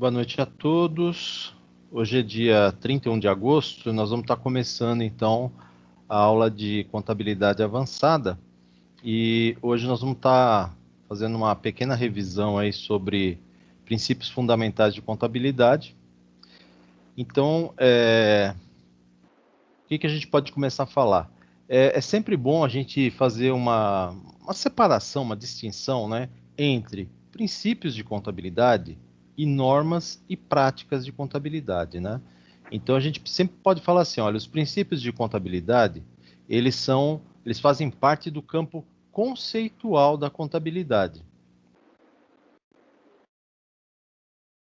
Boa noite a todos. Hoje é dia 31 de agosto e nós vamos estar começando então a aula de contabilidade avançada. E hoje nós vamos estar fazendo uma pequena revisão aí sobre princípios fundamentais de contabilidade. Então, o que a gente pode começar a falar? É sempre bom a gente fazer uma separação, uma distinção, né, entre princípios de contabilidade e normas e práticas de contabilidade, né? Então a gente sempre pode falar assim, olha, os princípios de contabilidade, eles fazem parte do campo conceitual da contabilidade.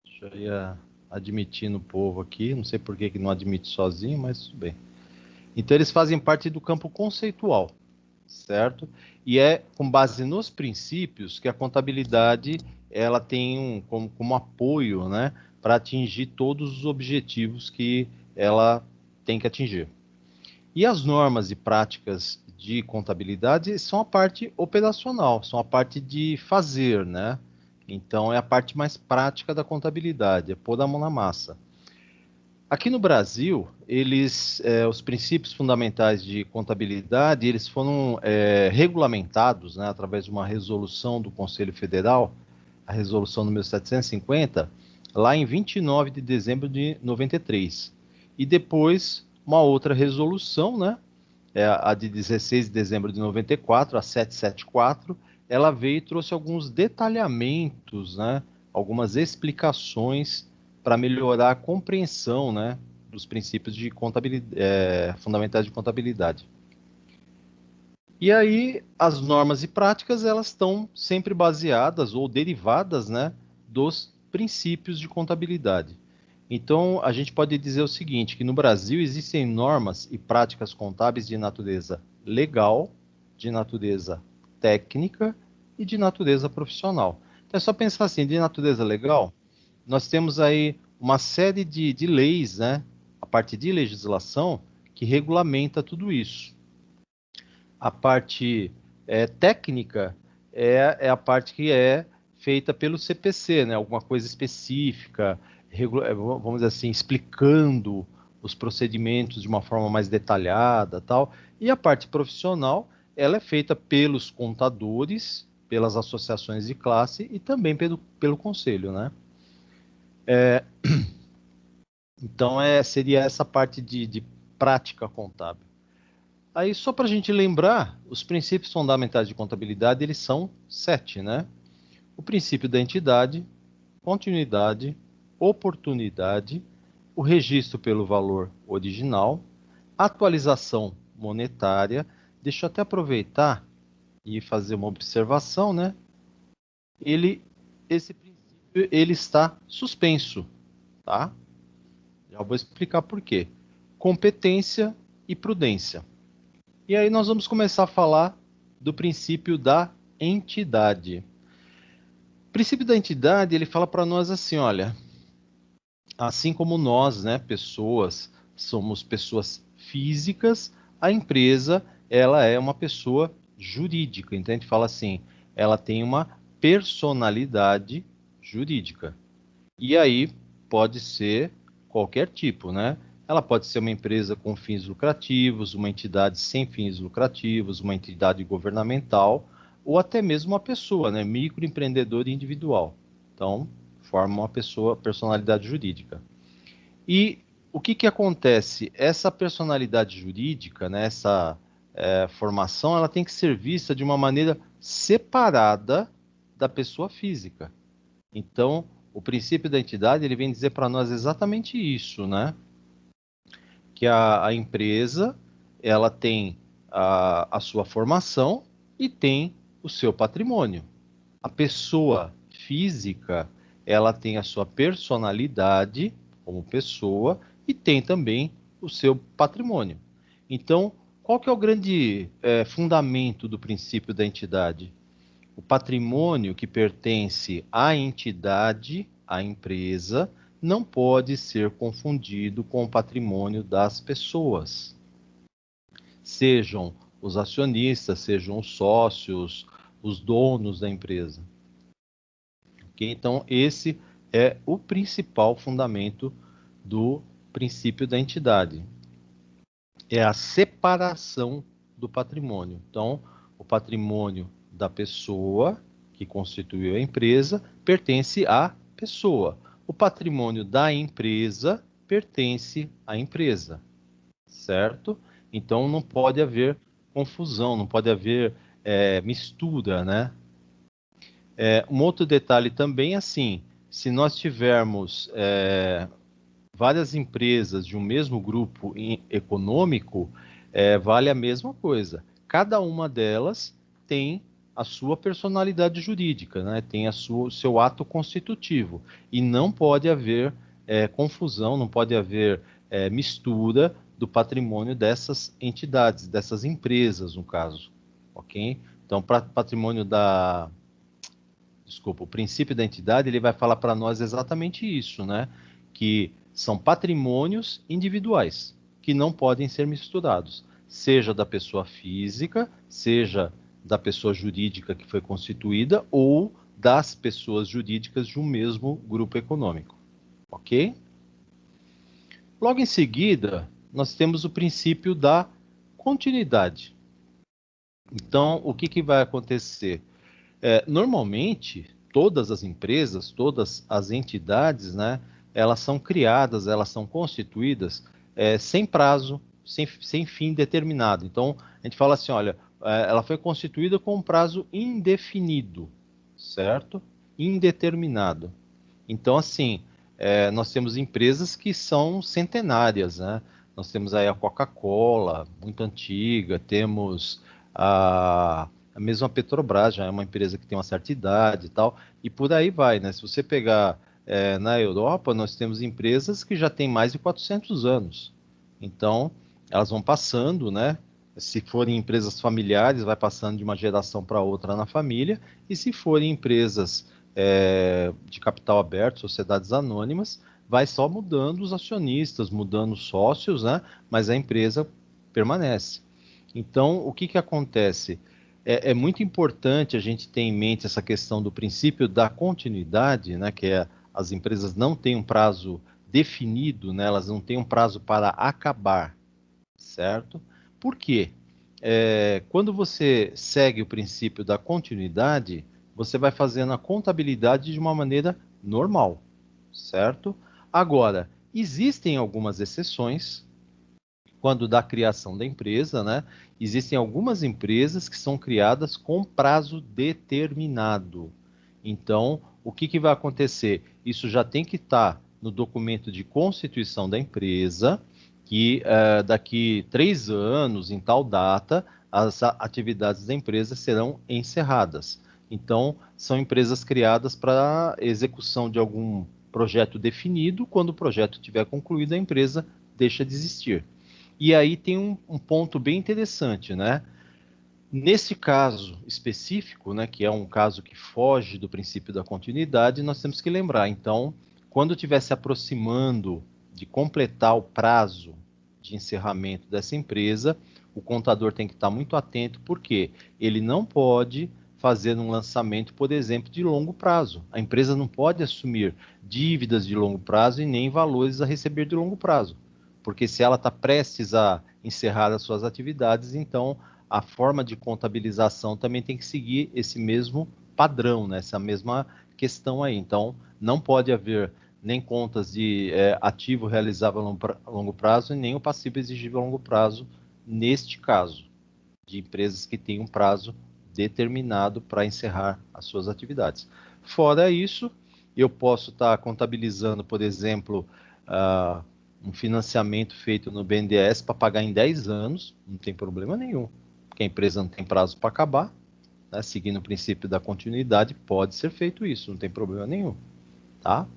Deixa eu ir admitindo o povo aqui, não sei por que não admite sozinho, mas tudo bem. Então eles fazem parte do campo conceitual, certo? E é com base nos princípios que a contabilidade ela tem como apoio, né, para atingir todos os objetivos que ela tem que atingir. E as normas e práticas de contabilidade são a parte operacional, são a parte de fazer, né? Então é a parte mais prática da contabilidade, é pôr a mão na massa. Aqui no Brasil, os princípios fundamentais de contabilidade, eles foram regulamentados, né, através de uma resolução do Conselho Federal, a resolução número 750, lá em 29 de dezembro de 93. E depois, uma outra resolução, né, a de 16 de dezembro de 94, a 774, ela veio e trouxe alguns detalhamentos, né, algumas explicações para melhorar a compreensão, né, dos princípios de contabilidade, fundamentais de contabilidade. E aí, as normas e práticas, elas estão sempre baseadas ou derivadas, né, dos princípios de contabilidade. Então, a gente pode dizer o seguinte, que no Brasil existem normas e práticas contábeis de natureza legal, de natureza técnica e de natureza profissional. Então, é só pensar assim, de natureza legal, nós temos aí uma série de leis, né, a partir de legislação, que regulamenta tudo isso. A parte técnica é a parte que é feita pelo CPC, né, alguma coisa específica, vamos dizer assim, explicando os procedimentos de uma forma mais detalhada, tal. E a parte profissional, ela é feita pelos contadores, pelas associações de classe e também pelo conselho, né? Então, seria essa parte de prática contábil. Aí, só para a gente lembrar, os princípios fundamentais de contabilidade, eles são 7, né? O princípio da entidade, continuidade, oportunidade, o registro pelo valor original, atualização monetária. Deixa eu até aproveitar e fazer uma observação, né? Esse princípio, ele está suspenso, tá? Já vou explicar por quê. Competência e prudência. E aí nós vamos começar a falar do princípio da entidade. O princípio da entidade, ele fala para nós assim, olha, assim como nós, né, pessoas, somos pessoas físicas, a empresa, ela é uma pessoa jurídica. Então a gente fala assim, ela tem uma personalidade jurídica. E aí pode ser qualquer tipo, né? Ela pode ser uma empresa com fins lucrativos, uma entidade sem fins lucrativos, uma entidade governamental, ou até mesmo uma pessoa, né? Microempreendedor individual. Então, forma uma pessoa, personalidade jurídica. E o que acontece? Essa personalidade jurídica, né, essa formação, ela tem que ser vista de uma maneira separada da pessoa física. Então, o princípio da entidade, ele vem dizer para nós exatamente isso, né? Que a empresa, ela tem a sua formação e tem o seu patrimônio. A pessoa física, ela tem a sua personalidade como pessoa e tem também o seu patrimônio. Então, qual que é o grande fundamento do princípio da entidade? O patrimônio que pertence à entidade, à empresa, não pode ser confundido com o patrimônio das pessoas. Sejam os acionistas, sejam os sócios, os donos da empresa. Okay? Então, esse é o principal fundamento do princípio da entidade. É a separação do patrimônio. Então, o patrimônio da pessoa que constituiu a empresa pertence à pessoa. O patrimônio da empresa pertence à empresa, certo? Então, não pode haver confusão, não pode haver mistura, né? Um outro detalhe também, assim, se nós tivermos várias empresas de um mesmo grupo econômico, vale a mesma coisa. Cada uma delas tem a sua personalidade jurídica, né? Tem o seu ato constitutivo. E não pode haver confusão, não pode haver mistura do patrimônio dessas entidades, dessas empresas, no caso. Ok? Então, para patrimônio o princípio da entidade, ele vai falar para nós exatamente isso, né? Que são patrimônios individuais, que não podem ser misturados, seja da pessoa física, seja da pessoa jurídica que foi constituída, ou das pessoas jurídicas de um mesmo grupo econômico, ok? Logo em seguida, nós temos o princípio da continuidade. Então, o que vai acontecer? Normalmente, todas as empresas, todas as entidades, né, elas são criadas, elas são constituídas sem prazo, sem fim determinado. Então, a gente fala assim, olha, ela foi constituída com um prazo indefinido, certo? Indeterminado. Então, assim, nós temos empresas que são centenárias, né? Nós temos aí a Coca-Cola, muito antiga, temos a mesma Petrobras, já é uma empresa que tem uma certa idade e tal, e por aí vai, né? Se você pegar na Europa, nós temos empresas que já têm mais de 400 anos. Então, elas vão passando, né? Se forem empresas familiares, vai passando de uma geração para outra na família, e se forem empresas de capital aberto, sociedades anônimas, vai só mudando os acionistas, mudando os sócios, né? Mas a empresa permanece. Então, o que acontece? É muito importante a gente ter em mente essa questão do princípio da continuidade, né? Que as empresas não têm um prazo definido, né? Elas não têm um prazo para acabar, certo? Por quê? Quando você segue o princípio da continuidade, você vai fazendo a contabilidade de uma maneira normal, certo? Agora, existem algumas exceções quando da criação da empresa, né? Existem algumas empresas que são criadas com prazo determinado. Então, o que vai acontecer? Isso já tem que estar no documento de constituição da empresa, que daqui 3 anos, em tal data, as atividades da empresa serão encerradas. Então, são empresas criadas para execução de algum projeto definido. Quando o projeto estiver concluído, a empresa deixa de existir. E aí tem um ponto bem interessante, né? Nesse caso específico, né, que é um caso que foge do princípio da continuidade, nós temos que lembrar. Então, quando estiver se aproximando de completar o prazo de encerramento dessa empresa, o contador tem que estar muito atento, porque ele não pode fazer um lançamento, por exemplo, de longo prazo. A empresa não pode assumir dívidas de longo prazo e nem valores a receber de longo prazo, porque se ela está prestes a encerrar as suas atividades, então a forma de contabilização também tem que seguir esse mesmo padrão, né? Essa mesma questão aí. Então, não pode haver nem contas de ativo realizável a longo prazo e nem o passivo exigível a longo prazo, neste caso, de empresas que têm um prazo determinado para encerrar as suas atividades. Fora isso, eu posso estar contabilizando, por exemplo, um financiamento feito no BNDES para pagar em 10 anos, não tem problema nenhum, porque a empresa não tem prazo para acabar, né? Seguindo o princípio da continuidade, pode ser feito isso, não tem problema nenhum, tá?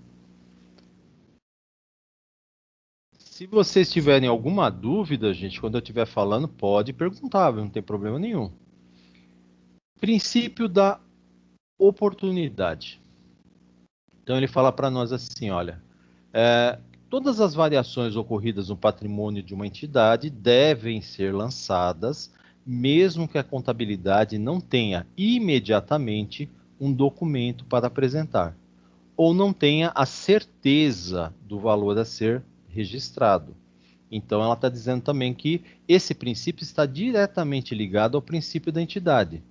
Se vocês tiverem alguma dúvida, gente, quando eu estiver falando, pode perguntar, não tem problema nenhum. Princípio da oportunidade. Então ele fala para nós assim, olha, todas as variações ocorridas no patrimônio de uma entidade devem ser lançadas, mesmo que a contabilidade não tenha imediatamente um documento para apresentar. ou não tenha a certeza do valor a ser registrado. Então, ela está dizendo também que esse princípio está diretamente ligado ao princípio da entidade.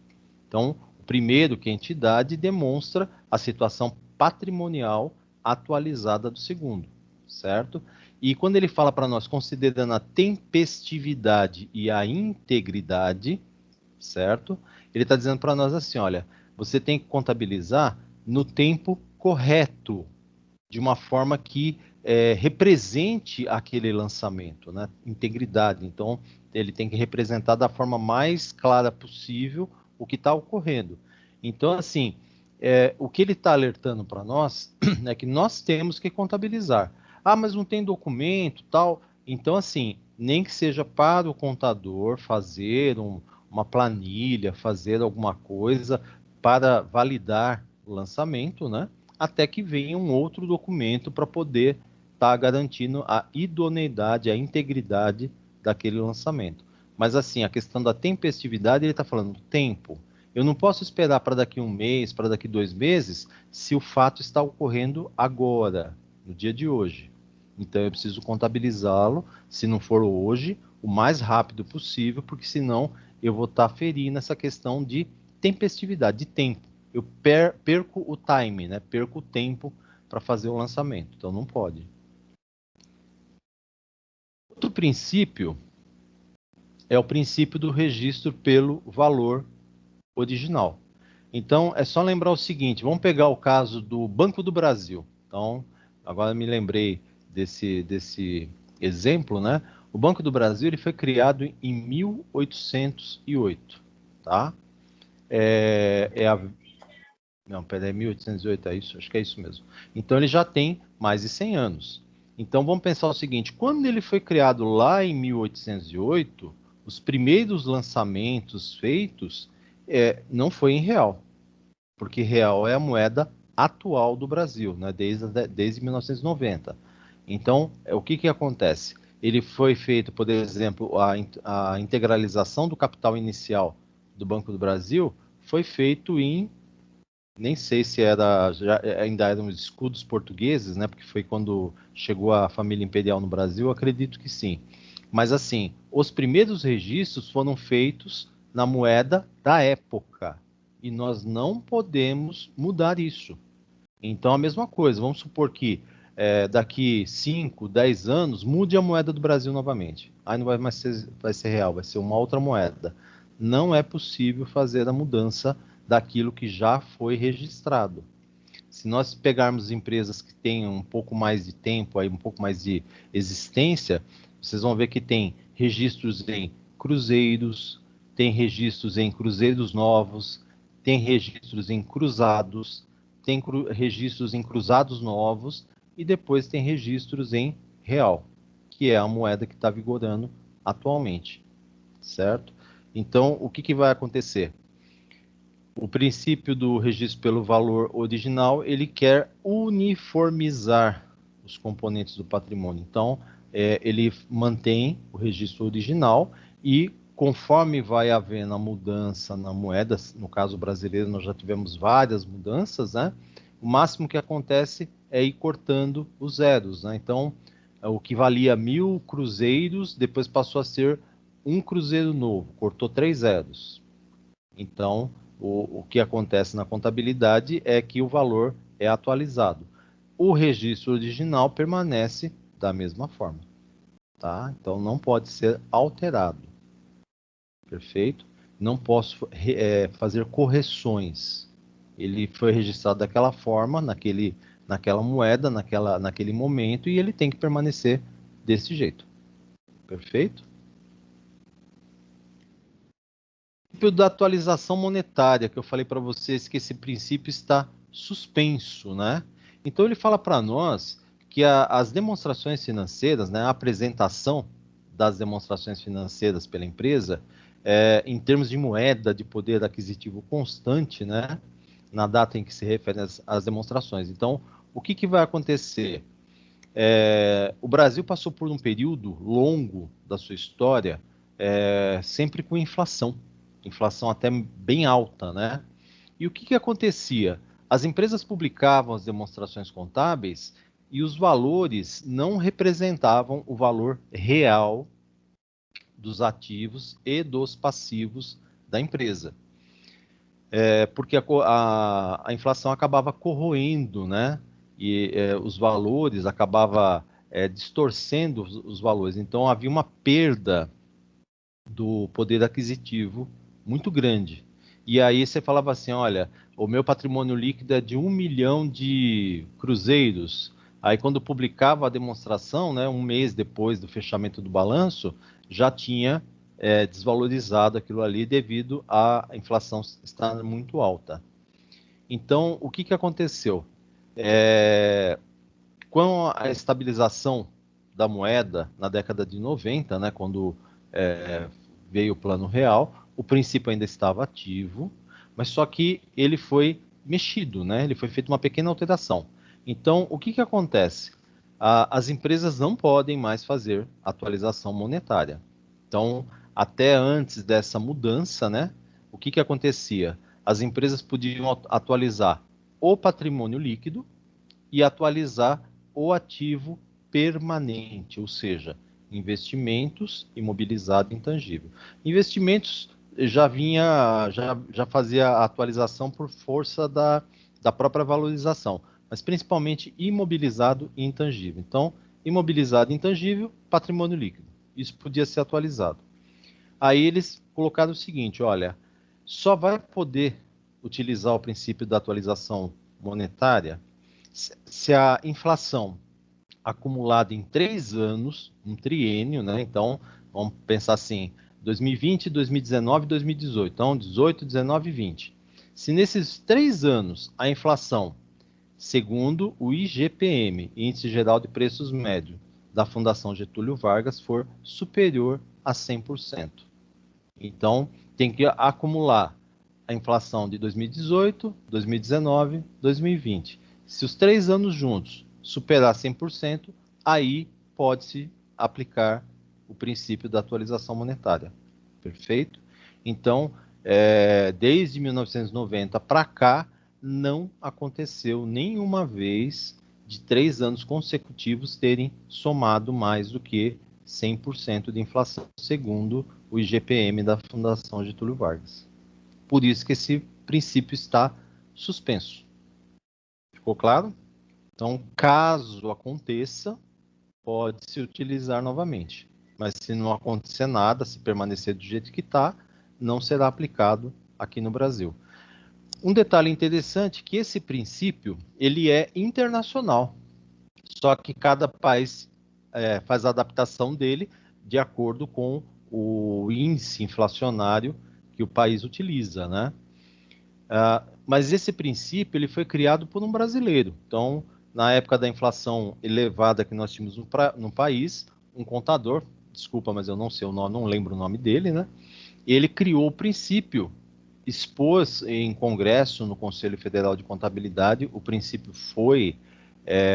Então, o primeiro, que é a entidade, demonstra a situação patrimonial atualizada do segundo, certo? E quando ele fala para nós, considerando a tempestividade e a integridade, certo? Ele está dizendo para nós assim, olha, você tem que contabilizar no tempo correto, de uma forma que represente aquele lançamento, né? Integridade. Então, ele tem que representar da forma mais clara possível o que está ocorrendo. Então, assim, o que ele está alertando para nós é que nós temos que contabilizar. Ah, mas não tem documento, tal. Então, assim, nem que seja para o contador fazer uma planilha, fazer alguma coisa para validar o lançamento, né? Até que venha um outro documento para poder estar garantindo a idoneidade, a integridade daquele lançamento. Mas assim, a questão da tempestividade, ele está falando tempo. Eu não posso esperar para daqui um mês, para daqui 2 meses, se o fato está ocorrendo agora, no dia de hoje. Então eu preciso contabilizá-lo, se não for hoje, o mais rápido possível, porque senão eu vou estar ferindo essa questão de tempestividade, de tempo. Eu perco o time, né? Perco o tempo para fazer o lançamento. Então não pode. Outro princípio é o princípio do registro pelo valor original. Então é só lembrar o seguinte: vamos pegar o caso do Banco do Brasil. Então, agora me lembrei desse exemplo, né? O Banco do Brasil ele foi criado em 1808, tá? É a Não, peraí, 1808 é isso? Acho que é isso mesmo. Então ele já tem mais de 100 anos. Então vamos pensar o seguinte: quando ele foi criado lá em 1808, os primeiros lançamentos feitos não foi em real, porque real é a moeda atual do Brasil, né, desde 1990. Então, o que acontece? Ele foi feito, por exemplo, a integralização do capital inicial do Banco do Brasil foi feito em nem sei se ainda eram os escudos portugueses, né? Porque foi quando chegou a família imperial no Brasil, acredito que sim. Mas assim, os primeiros registros foram feitos na moeda da época e nós não podemos mudar isso. Então a mesma coisa, vamos supor que daqui 5, 10 anos mude a moeda do Brasil novamente. Aí não vai ser real, vai ser uma outra moeda. Não é possível fazer a mudança daquilo que já foi registrado. Se nós pegarmos empresas que têm um pouco mais de tempo, aí, um pouco mais de existência, vocês vão ver que tem registros em cruzeiros, tem registros em cruzeiros novos, tem registros em cruzados, tem registros em cruzados novos e depois tem registros em real, que é a moeda que está vigorando atualmente, certo? Então, o que vai acontecer? O princípio do registro pelo valor original, ele quer uniformizar os componentes do patrimônio. Então, ele mantém o registro original e conforme vai havendo a mudança na moeda, no caso brasileiro nós já tivemos várias mudanças, né? O máximo que acontece é ir cortando os zeros, né? Então, o que valia 1.000 cruzeiros, depois passou a ser um cruzeiro novo, cortou 3 zeros. Então, o que acontece na contabilidade é que o valor é atualizado. O registro original permanece da mesma forma, tá? Então, não pode ser alterado, perfeito? Não posso fazer correções. Ele foi registrado daquela forma, naquela moeda, naquele momento, e ele tem que permanecer desse jeito, perfeito? Princípio da atualização monetária, que eu falei para vocês que esse princípio está suspenso, né? Então ele fala para nós que as demonstrações financeiras, né, a apresentação das demonstrações financeiras pela empresa, em termos de moeda de poder aquisitivo constante, né, na data em que se refere às demonstrações. Então, o que vai acontecer? O Brasil passou por um período longo da sua história sempre com inflação até bem alta, né? E o que acontecia? as empresas publicavam as demonstrações contábeis e os valores não representavam o valor real dos ativos e dos passivos da empresa. Porque a inflação acabava corroendo, né? E os valores acabava distorcendo os valores. Então havia uma perda do poder aquisitivo muito grande. E aí você falava assim, olha, o meu patrimônio líquido é de 1 milhão de cruzeiros. Aí quando publicava a demonstração, né, um mês depois do fechamento do balanço, já tinha desvalorizado aquilo ali devido à inflação estar muito alta. Então, o que aconteceu? Com a estabilização da moeda na década de 90, né, quando veio o Plano Real, o princípio ainda estava ativo, mas só que ele foi mexido, né? Ele foi feita uma pequena alteração. Então, o que acontece? As empresas não podem mais fazer atualização monetária. Então, até antes dessa mudança, né? O que acontecia? As empresas podiam atualizar o patrimônio líquido e atualizar o ativo permanente, ou seja, investimentos imobilizado intangível. Investimentos já fazia a atualização por força da própria valorização, mas principalmente imobilizado e intangível. Então, imobilizado e intangível, patrimônio líquido. Isso podia ser atualizado. Aí eles colocaram o seguinte, olha, só vai poder utilizar o princípio da atualização monetária se a inflação acumulada em 3 anos, um triênio, né? Então, vamos pensar assim, 2020, 2019, 2018. Então, 18, 19 e 20. Se nesses 3 anos a inflação, segundo o IGPM, Índice Geral de Preços Médio, da Fundação Getúlio Vargas, for superior a 100%. Então, tem que acumular a inflação de 2018, 2019, 2020. Se os 3 anos juntos superar 100%, aí pode-se aplicar o princípio da atualização monetária. Perfeito? Então, desde 1990 para cá, não aconteceu nenhuma vez de 3 anos consecutivos terem somado mais do que 100% de inflação, segundo o IGPM da Fundação Getúlio Vargas. Por isso que esse princípio está suspenso. Ficou claro? Então, caso aconteça, pode se utilizar novamente. Mas se não acontecer nada, se permanecer do jeito que está, não será aplicado aqui no Brasil. Um detalhe interessante é que esse princípio ele é internacional. Só que cada país faz a adaptação dele de acordo com o índice inflacionário que o país utiliza, né? Mas esse princípio ele foi criado por um brasileiro. Então, na época da inflação elevada que nós tínhamos no país, um contador, desculpa, mas eu não sei o nome, não lembro o nome dele, né? Ele criou o princípio, expôs em congresso, no Conselho Federal de Contabilidade, o princípio foi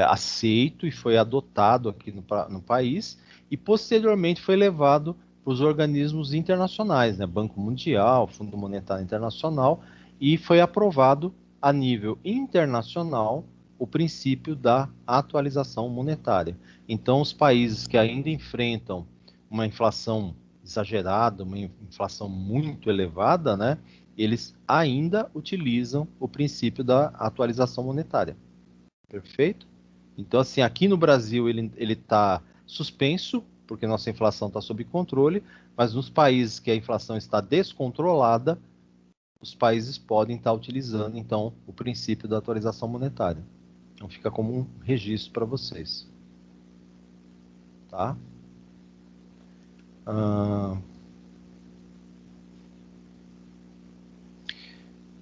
aceito e foi adotado aqui no país, e posteriormente foi levado para os organismos internacionais, né? Banco Mundial, Fundo Monetário Internacional, e foi aprovado a nível internacional o princípio da atualização monetária. Então, os países que ainda enfrentam uma inflação exagerada, uma inflação muito elevada, né, eles ainda utilizam o princípio da atualização monetária. Perfeito? Então, assim, aqui no Brasil ele está suspenso, porque nossa inflação está sob controle, mas nos países que a inflação está descontrolada, os países podem estar utilizando, então, o princípio da atualização monetária. Então, fica como um registro para vocês. Tá?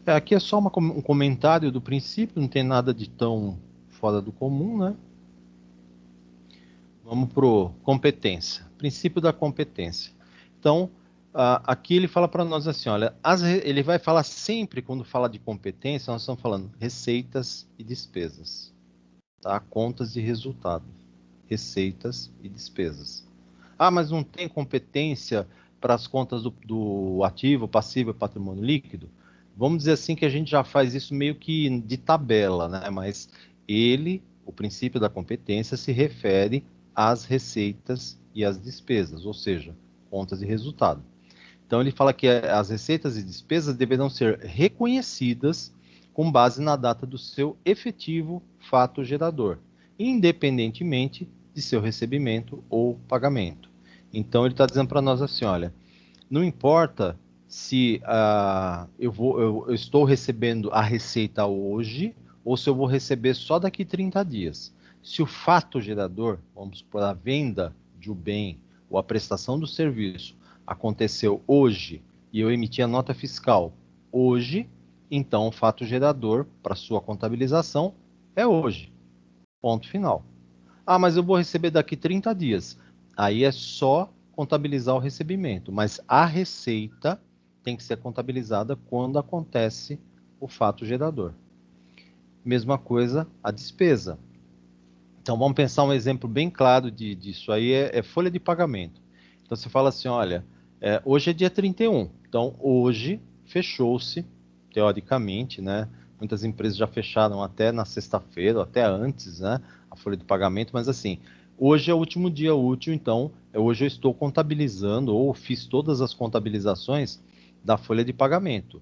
Aqui é só um comentário do princípio, não tem nada de tão fora do comum, né? Vamos para competência. Princípio da competência. Então, aqui ele fala para nós assim, olha, ele vai falar sempre, quando fala de competência, nós estamos falando receitas e despesas. Tá? Contas e resultado. Receitas e despesas. Ah, mas não tem competência para as contas do ativo, passivo e patrimônio líquido? vamos dizer assim que a gente já faz isso meio que de tabela, né? Mas o princípio da competência se refere às receitas e às despesas, ou seja, contas e resultado. Então ele fala que as receitas e despesas deverão ser reconhecidas com base na data do seu efetivo fato gerador, independentemente de seu recebimento ou pagamento. Então ele está dizendo para nós assim, olha, não importa se eu estou recebendo a receita hoje ou se eu vou receber só daqui 30 dias. Se o fato gerador, vamos supor, a venda de um bem ou a prestação do serviço aconteceu hoje e eu emiti a nota fiscal hoje, então o fato gerador para sua contabilização é hoje. Ponto final. Ah, mas eu vou receber daqui 30 dias. Aí é só contabilizar o recebimento, mas a receita tem que ser contabilizada quando acontece o fato gerador. Mesma coisa a despesa. Então vamos pensar um exemplo bem claro disso aí, é folha de pagamento. Então você fala assim, olha, hoje é dia 31, então hoje fechou-se, teoricamente, né? Muitas empresas já fecharam até na sexta-feira, até antes, né? A folha de pagamento, mas assim, hoje é o último dia útil, então hoje eu estou contabilizando ou fiz todas as contabilizações da folha de pagamento.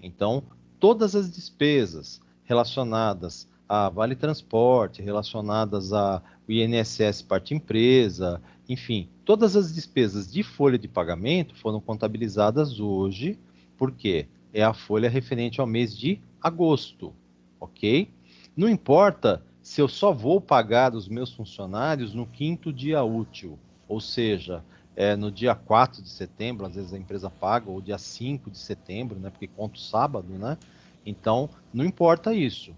Então, todas as despesas relacionadas a Vale Transporte, relacionadas a o INSS parte empresa, enfim, todas as despesas de folha de pagamento foram contabilizadas hoje, porque é a folha referente ao mês de agosto, ok? Não importa se eu só vou pagar os meus funcionários no quinto dia útil, ou seja, no dia 4 de setembro, às vezes a empresa paga, ou dia 5 de setembro, né, porque conta o sábado, né? Então, não importa isso.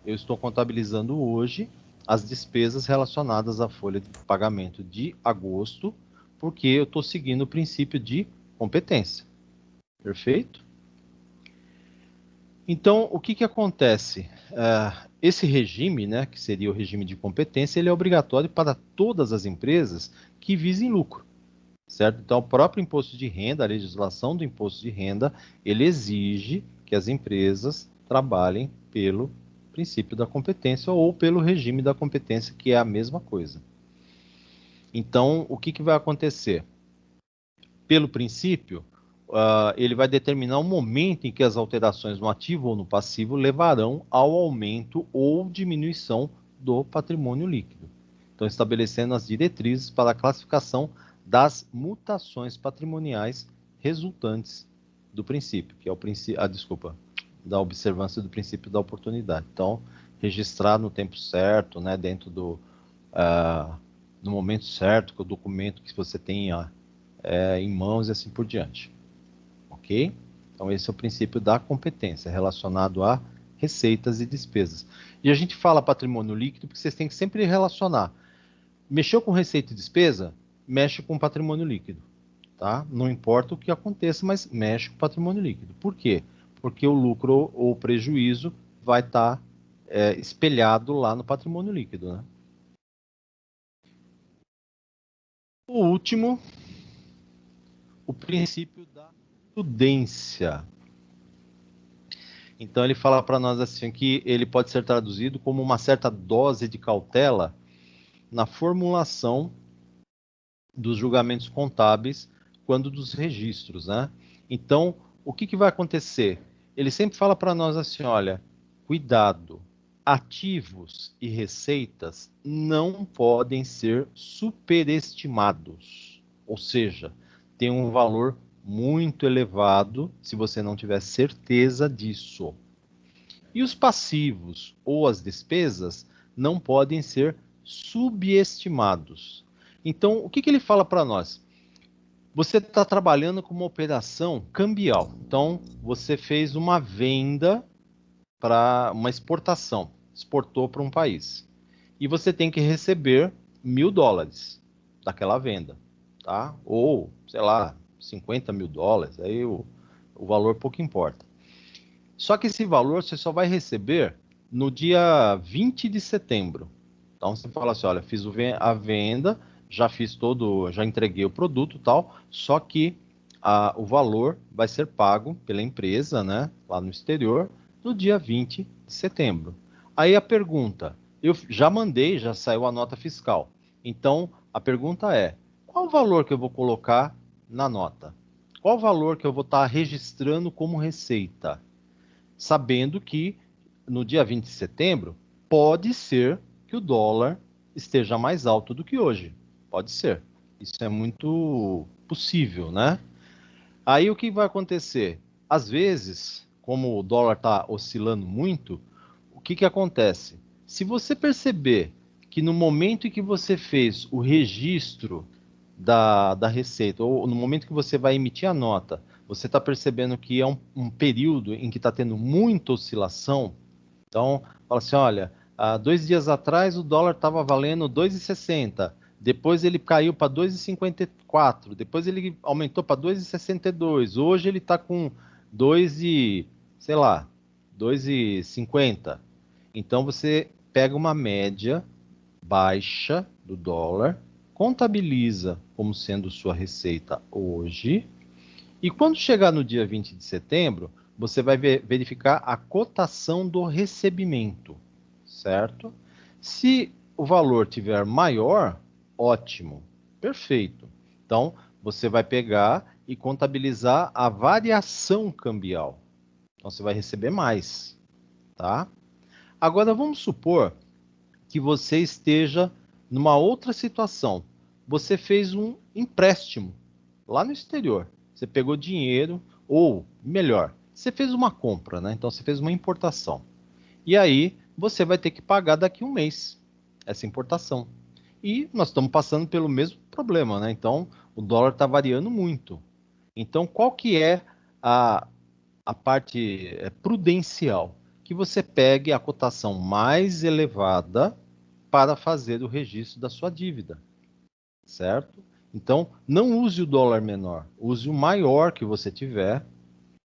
Eu estou contabilizando hoje as despesas relacionadas à folha de pagamento de agosto, porque eu estou seguindo o princípio de competência. Perfeito? Então, o que acontece? Esse regime, né, que seria o regime de competência, ele é obrigatório para todas as empresas que visem lucro, certo? Então, o próprio imposto de renda, a legislação do imposto de renda, ele exige que as empresas trabalhem pelo princípio da competência ou pelo regime da competência, que é a mesma coisa. Então, o que vai acontecer? Pelo princípio, ele vai determinar o momento em que as alterações no ativo ou no passivo levarão ao aumento ou diminuição do patrimônio líquido. Então, estabelecendo as diretrizes para a classificação das mutações patrimoniais resultantes do princípio, que é o princípio, da observância do princípio da oportunidade. Então, registrar no tempo certo, né, dentro no momento certo, com o documento que você tenha em mãos e assim por diante. Ok? Então, esse é o princípio da competência, relacionado a receitas e despesas. E a gente fala patrimônio líquido porque vocês têm que sempre relacionar. Mexeu com receita e despesa, mexe com patrimônio líquido. Tá? Não importa o que aconteça, mas mexe com patrimônio líquido. Por quê? Porque o lucro ou o prejuízo vai estar espelhado lá no patrimônio líquido. Né? O último, o princípio da prudência. Então ele fala para nós assim que ele pode ser traduzido como uma certa dose de cautela na formulação dos julgamentos contábeis quando dos registros, né? Então, o que vai acontecer? Ele sempre fala para nós assim, olha, cuidado, ativos e receitas não podem ser superestimados, ou seja, tem um valor muito elevado se você não tiver certeza disso. E os passivos ou as despesas não podem ser subestimados. Então, o que ele fala para nós? Você está trabalhando com uma operação cambial. Então, você fez uma venda para uma exportação, exportou para um país. E você tem que receber $1.000 daquela venda, tá? Ou, sei lá, $50.000, aí o valor pouco importa. Só que esse valor você só vai receber no dia 20 de setembro. Então você fala assim, olha, fiz a venda, já fiz já entreguei o produto e tal, só que o valor vai ser pago pela empresa, né, lá no exterior, no dia 20 de setembro. Aí a pergunta, eu já mandei, já saiu a nota fiscal. Então, a pergunta é, qual o valor que eu vou colocar na nota? Qual o valor que eu vou estar registrando como receita? Sabendo que no dia 20 de setembro, pode ser que o dólar esteja mais alto do que hoje. Pode ser. Isso é muito possível, né? Aí o que vai acontecer? Às vezes, como o dólar está oscilando muito, o que, que acontece? Se você perceber que no momento em que você fez o registro da receita, ou no momento que você vai emitir a nota, você está percebendo que é um período em que está tendo muita oscilação, então fala assim, olha, há 2 dias atrás o dólar estava valendo 2,60, depois ele caiu para 2,54, depois ele aumentou para 2,62, hoje ele está com 2 e, sei lá, 2,50. Então você pega uma média baixa do dólar, contabiliza como sendo sua receita hoje, e quando chegar no dia 20 de setembro, você vai verificar a cotação do recebimento, certo? Se o valor tiver maior, ótimo, perfeito. Então, você vai pegar e contabilizar a variação cambial. Então, você vai receber mais, tá? Agora, vamos supor que você esteja numa outra situação. Você fez um empréstimo lá no exterior. Você pegou dinheiro, ou melhor, você fez uma compra, né? Então você fez uma importação. E aí você vai ter que pagar daqui a um mês essa importação. E nós estamos passando pelo mesmo problema, né? Então o dólar está variando muito. Então qual que é a, a parte prudencial? Que você pegue a cotação mais elevada para fazer o registro da sua dívida, certo? Então, não use o dólar menor, use o maior que você tiver.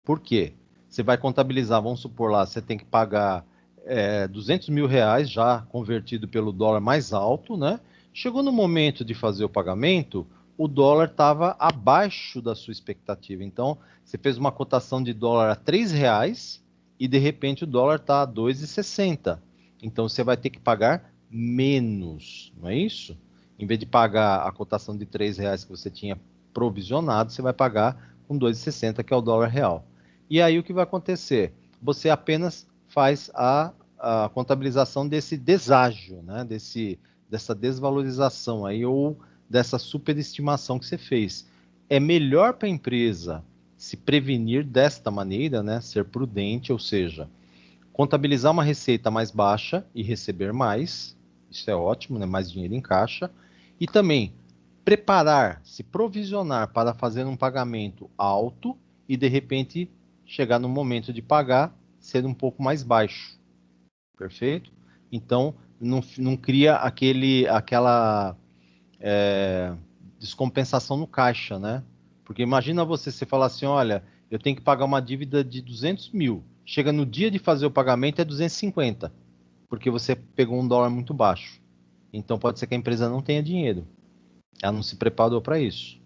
Por quê? Você vai contabilizar, vamos supor lá, você tem que pagar 200 mil reais já convertido pelo dólar mais alto, né? Chegou no momento de fazer o pagamento, o dólar estava abaixo da sua expectativa. Então, você fez uma cotação de dólar a 3 reais e de repente o dólar está a 2,60. Então, você vai ter que pagar menos, não é isso? Em vez de pagar a cotação de 3 reais que você tinha provisionado, você vai pagar com 2,60, que é o dólar real. E aí o que vai acontecer? Você apenas faz a contabilização desse deságio, né? Dessa desvalorização aí, ou dessa superestimação que você fez. É melhor para a empresa se prevenir desta maneira, né? Ser prudente, ou seja, contabilizar uma receita mais baixa e receber mais, isso é ótimo, né? Mais dinheiro em caixa. E também preparar, se provisionar para fazer um pagamento alto e de repente chegar no momento de pagar ser um pouco mais baixo. Perfeito? Então, não cria aquela descompensação no caixa, né? Porque imagina você falar assim, olha, eu tenho que pagar uma dívida de 200 mil. Chega no dia de fazer o pagamento é 250, porque você pegou um dólar muito baixo. Então pode ser que a empresa não tenha dinheiro. Ela não se preparou para isso,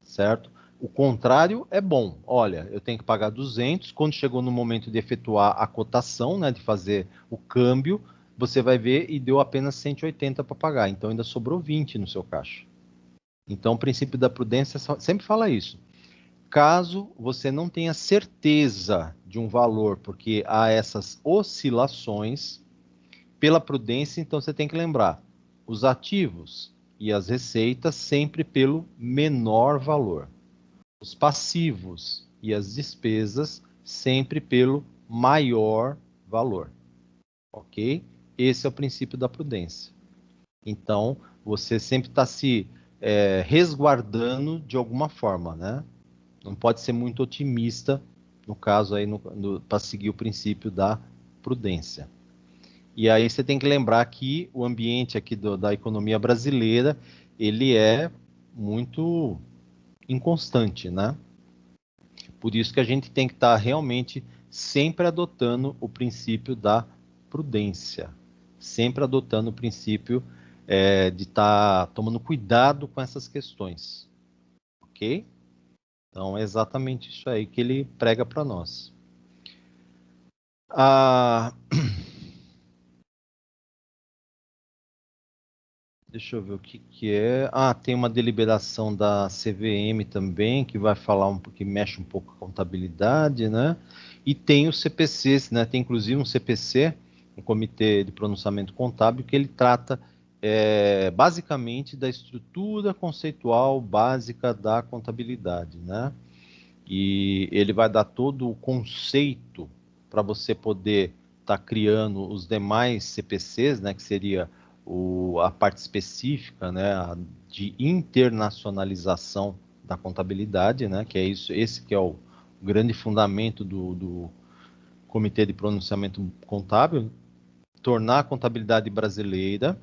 certo? O contrário é bom. Olha, eu tenho que pagar 200. Quando chegou no momento de efetuar a cotação, né, de fazer o câmbio, você vai ver e deu apenas 180 para pagar. Então ainda sobrou 20 no seu caixa. Então o princípio da prudência sempre fala isso. Caso você não tenha certeza de um valor, porque há essas oscilações, pela prudência, então você tem que lembrar os ativos e as receitas sempre pelo menor valor. Os passivos e as despesas sempre pelo maior valor, ok? Esse é o princípio da prudência. Então, você sempre está se resguardando de alguma forma, né? Não pode ser muito otimista, no caso aí, para seguir o princípio da prudência. E aí você tem que lembrar que o ambiente aqui da economia brasileira, ele é muito inconstante, né? Por isso que a gente tem que estar realmente sempre adotando o princípio da prudência, sempre adotando o princípio de estar tomando cuidado com essas questões, ok? Então, é exatamente isso aí que ele prega para nós. Ah, deixa eu ver o que é. Ah, tem uma deliberação da CVM também, que vai falar que mexe um pouco com a contabilidade, né? E tem os CPCs, né? Tem inclusive um CPC, um Comitê de Pronunciamento Contábil, que ele trata basicamente da estrutura conceitual básica da contabilidade, né? E ele vai dar todo o conceito para você poder estar criando os demais CPCs, né, que seria a parte específica, né, de internacionalização da contabilidade, né, que é isso, esse que é o grande fundamento do Comitê de Pronunciamento Contábil, tornar a contabilidade brasileira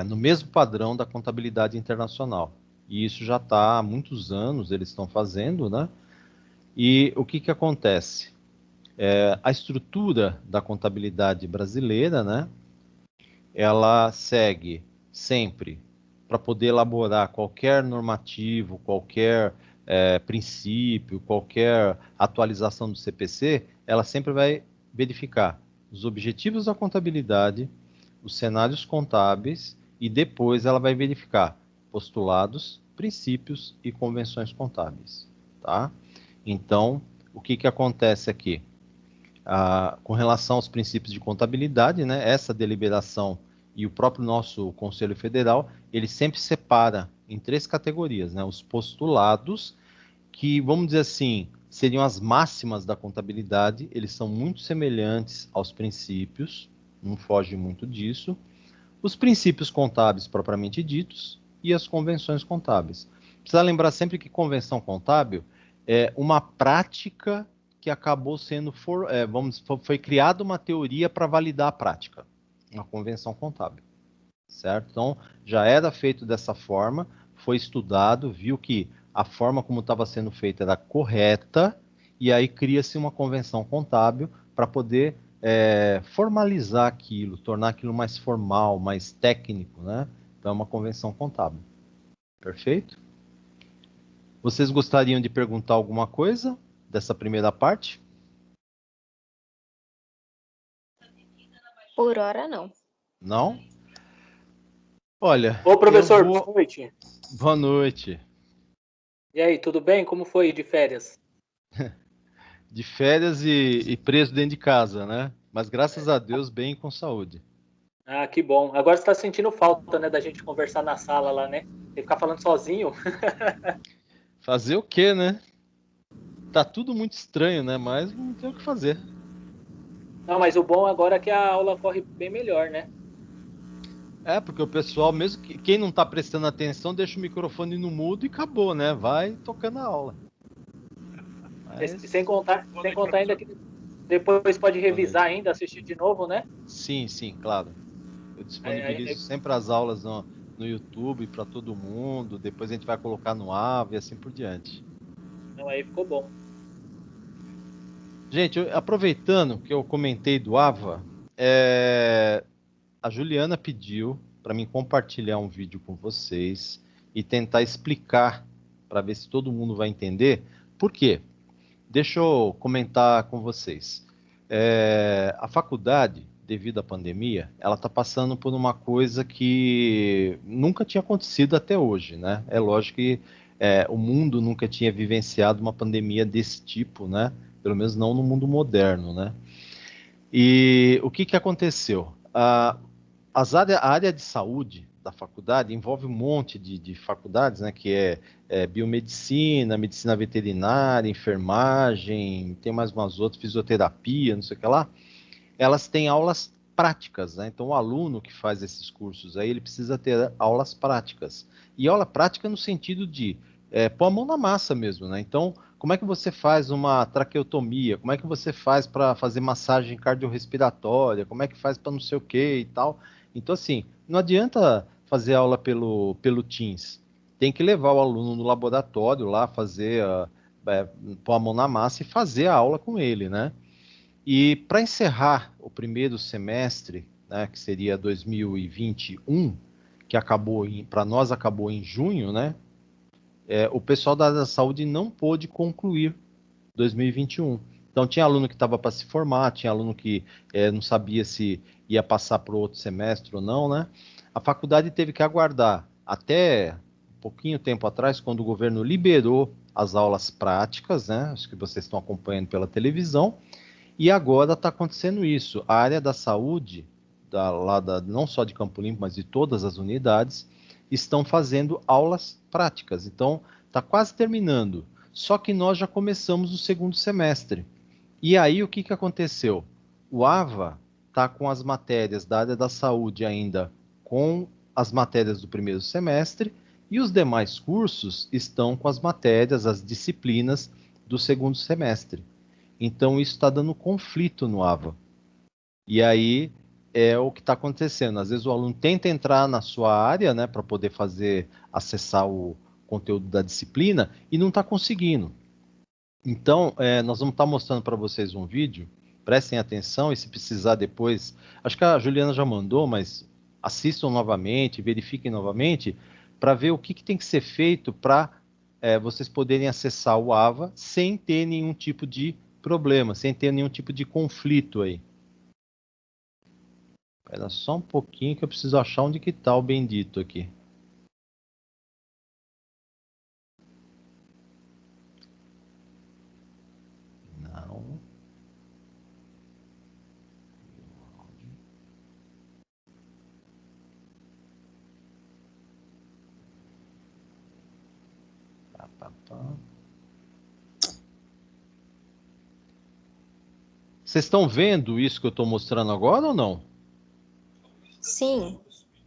no mesmo padrão da contabilidade internacional. E isso já está há muitos anos, eles estão fazendo, né? E o que, que acontece? A estrutura da contabilidade brasileira, né? Ela segue sempre para poder elaborar qualquer normativo, qualquer princípio, qualquer atualização do CPC, ela sempre vai verificar os objetivos da contabilidade, os cenários contábeis e depois ela vai verificar postulados, princípios e convenções contábeis, tá? Então, o que, que acontece aqui? Com relação aos princípios de contabilidade, né, essa deliberação e o próprio nosso Conselho Federal, ele sempre separa em três categorias, né, os postulados, que, vamos dizer assim, seriam as máximas da contabilidade, eles são muito semelhantes aos princípios, não foge muito disso, os princípios contábeis propriamente ditos e as convenções contábeis. Precisa lembrar sempre que convenção contábil é uma prática que acabou sendo, foi criada uma teoria para validar a prática, uma convenção contábil, certo? Então, já era feito dessa forma, foi estudado, viu que a forma como estava sendo feita era correta, e aí cria-se uma convenção contábil para poder formalizar aquilo, tornar aquilo mais formal, mais técnico, né? Então, é uma convenção contábil. Perfeito? Vocês gostariam de perguntar alguma coisa dessa primeira parte? Por hora, não. Não? Olha, Ô, eu professor, boa vou. noite. Boa noite. E aí, tudo bem? Como foi de férias? De férias e preso dentro de casa, né? Mas graças a Deus, bem com saúde. Ah, que bom. Agora você está sentindo falta, né, da gente conversar na sala lá, né? Você ficar falando sozinho. Fazer o quê, né? Tá tudo muito estranho, né? Mas não tem o que fazer. Não, mas o bom agora é que a aula corre bem melhor, né? Porque o pessoal, mesmo que quem não tá prestando atenção, deixa o microfone no mudo e acabou, né? Vai tocando a aula. Mas... Sem contar ainda que depois pode Boa revisar noite. ainda, assistir de novo, né? Sim, sim, claro. Eu É, disponibilizo sempre as aulas no YouTube para todo mundo. Depois a gente vai colocar no AVA e assim por diante. não, aí ficou bom. Gente, aproveitando que eu comentei do AVA, a Juliana pediu para mim compartilhar um vídeo com vocês e tentar explicar para ver se todo mundo vai entender. Por quê? Deixa eu comentar com vocês. A faculdade, devido à pandemia, ela está passando por uma coisa que nunca tinha acontecido até hoje, né? É lógico que o mundo nunca tinha vivenciado uma pandemia desse tipo, né? Pelo menos não no mundo moderno, né? E o que, que aconteceu? A área de saúde da faculdade envolve um monte de faculdades, né, que é biomedicina, medicina veterinária, enfermagem, tem mais umas outras, fisioterapia, não sei o que lá. Elas têm aulas práticas, né? Então o aluno que faz esses cursos aí, ele precisa ter aulas práticas. E aula prática no sentido de pôr a mão na massa mesmo, né? Então, como é que você faz uma traqueotomia? Como é que você faz para fazer massagem cardiorrespiratória? Como é que faz para não sei o que e tal? Então, assim, não adianta fazer aula pelo Teams. Tem que levar o aluno no laboratório lá, pôr a mão na massa e fazer a aula com ele, né? E para encerrar o primeiro semestre, né, que seria 2021, que para nós acabou em junho, né? o pessoal da área da saúde não pôde concluir 2021. Então, tinha aluno que estava para se formar, tinha aluno que não sabia se ia passar para o outro semestre ou não, né? A faculdade teve que aguardar até um pouquinho tempo atrás, quando o governo liberou as aulas práticas, né? Acho que vocês estão acompanhando pela televisão, e agora está acontecendo isso. A área da saúde, não só de Campo Limpo, mas de todas as unidades, estão fazendo aulas práticas. Então, está quase terminando. Só que nós já começamos o segundo semestre. E aí, o que, que aconteceu? O AVA está com as matérias da área da saúde ainda com as matérias do primeiro semestre, e os demais cursos estão com as matérias, as disciplinas do segundo semestre. Então, isso está dando conflito no AVA. E aí é o que está acontecendo. Às vezes o aluno tenta entrar na sua área, né, para poder acessar o conteúdo da disciplina e não está conseguindo. Então, nós vamos estar mostrando para vocês um vídeo. Prestem atenção e se precisar depois, acho que a Juliana já mandou, mas assistam novamente, verifiquem novamente para ver o que tem que ser feito para vocês poderem acessar o AVA sem ter nenhum tipo de problema, sem ter nenhum tipo de conflito aí. Espera só um pouquinho que eu preciso achar onde que está o bendito aqui. Não. Vocês estão vendo isso que eu estou mostrando agora ou não? Sim.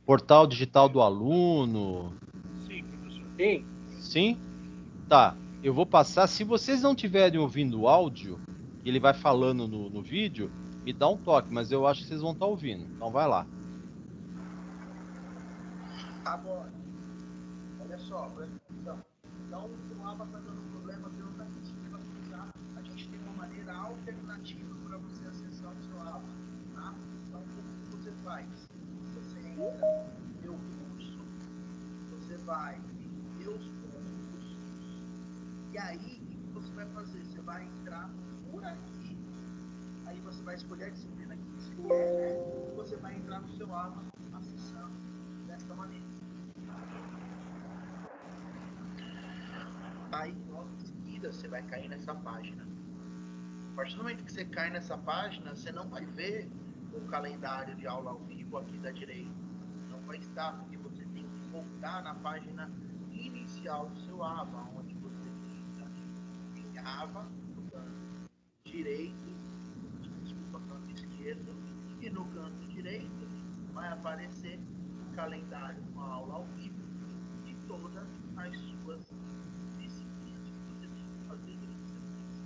Portal digital do aluno. Sim, professor. Sim. Sim? Tá. Eu vou passar. Se vocês não estiverem ouvindo o áudio, ele vai falando no vídeo, me dá um toque, mas eu acho que vocês vão estar ouvindo. Então vai lá. Agora, olha só, presta atenção. Então, o ABA está dando problema, você não está conseguindo acessar. A gente tem uma maneira alternativa para você acessar o seu ABA. Tá? Então, o que você faz? Você entra no meu curso, você vai em meus cursos, e aí, o que você vai fazer? Você vai entrar por aqui. Aí você vai escolher a disciplina que você quer, e você vai entrar no seu ABA acessando desta maneira. Aí, logo em seguida, você vai cair nessa página. A partir do momento que você cai nessa página, você não vai ver o calendário de aula ao vivo aqui da direita. Não vai estar, porque você tem que voltar na página inicial do seu AVA, onde você tem AVA no canto direito, desculpa, canto esquerdo, e no canto direito vai aparecer o calendário com a aula ao vivo e todas as suas disciplinas que você tem que fazer durante o semestre.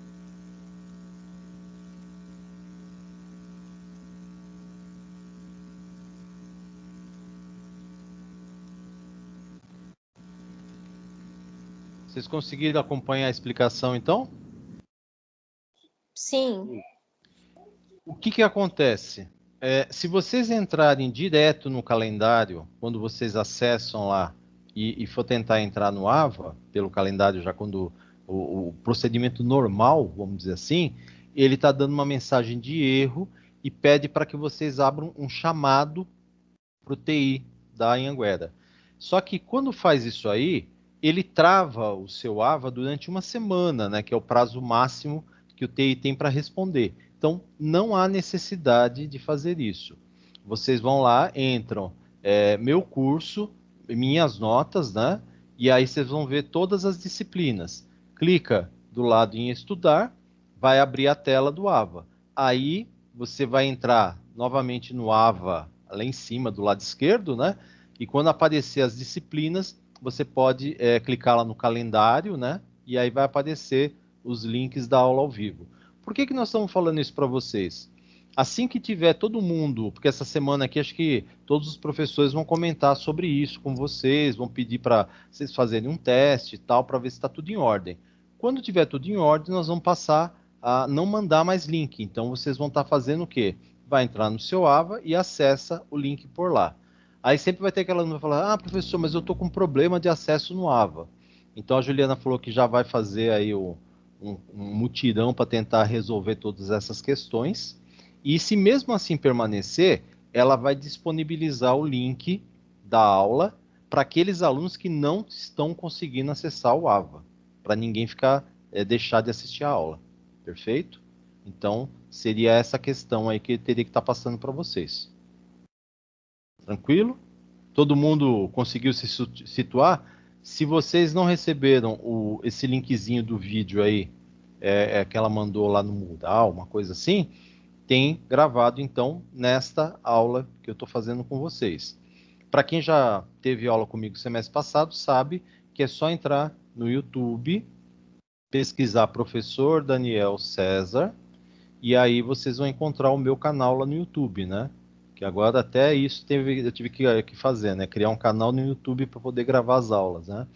Vocês conseguiram acompanhar a explicação, então? Sim. O que que acontece? Se vocês entrarem direto no calendário, quando vocês acessam lá e for tentar entrar no AVA, pelo calendário, já quando o procedimento normal, vamos dizer assim, ele está dando uma mensagem de erro e pede para que vocês abram um chamado para o TI da Anhanguera. Só que quando faz isso aí, ele trava o seu AVA durante uma semana, né, que é o prazo máximo que o TI tem para responder. Então, não há necessidade de fazer isso. Vocês vão lá, entram, meu curso, minhas notas, né? E aí vocês vão ver todas as disciplinas. Clica do lado em estudar, vai abrir a tela do AVA. Aí você vai entrar novamente no AVA, lá em cima, do lado esquerdo, né? E quando aparecer as disciplinas, você pode clicar lá no calendário, né? E aí vai aparecer os links da aula ao vivo. Por que nós estamos falando isso para vocês? Assim que tiver todo mundo, porque essa semana aqui acho que todos os professores vão comentar sobre isso com vocês, vão pedir para vocês fazerem um teste e tal, para ver se está tudo em ordem. Quando tiver tudo em ordem, nós vamos passar a não mandar mais link. Então vocês vão estar fazendo o quê? Vai entrar no seu AVA e acessa o link por lá. Aí sempre vai ter aquela aluna que vai falar, professor, mas eu estou com problema de acesso no AVA. Então a Juliana falou que já vai fazer aí um mutirão para tentar resolver todas essas questões. E se mesmo assim permanecer, ela vai disponibilizar o link da aula para aqueles alunos que não estão conseguindo acessar o AVA, para ninguém ficar deixar de assistir a aula. Perfeito? Então, seria essa questão aí que teria que estar passando para vocês. Tranquilo? Todo mundo conseguiu se situar? Se vocês não receberam esse linkzinho do vídeo aí, que ela mandou lá no Moodle, uma coisa assim, tem gravado então nesta aula que eu estou fazendo com vocês. Para quem já teve aula comigo semestre passado, sabe que é só entrar no YouTube, pesquisar Professor Daniel César, e aí vocês vão encontrar o meu canal lá no YouTube, né? Que agora até isso eu tive que fazer, né? Criar um canal no YouTube para poder gravar as aulas, né?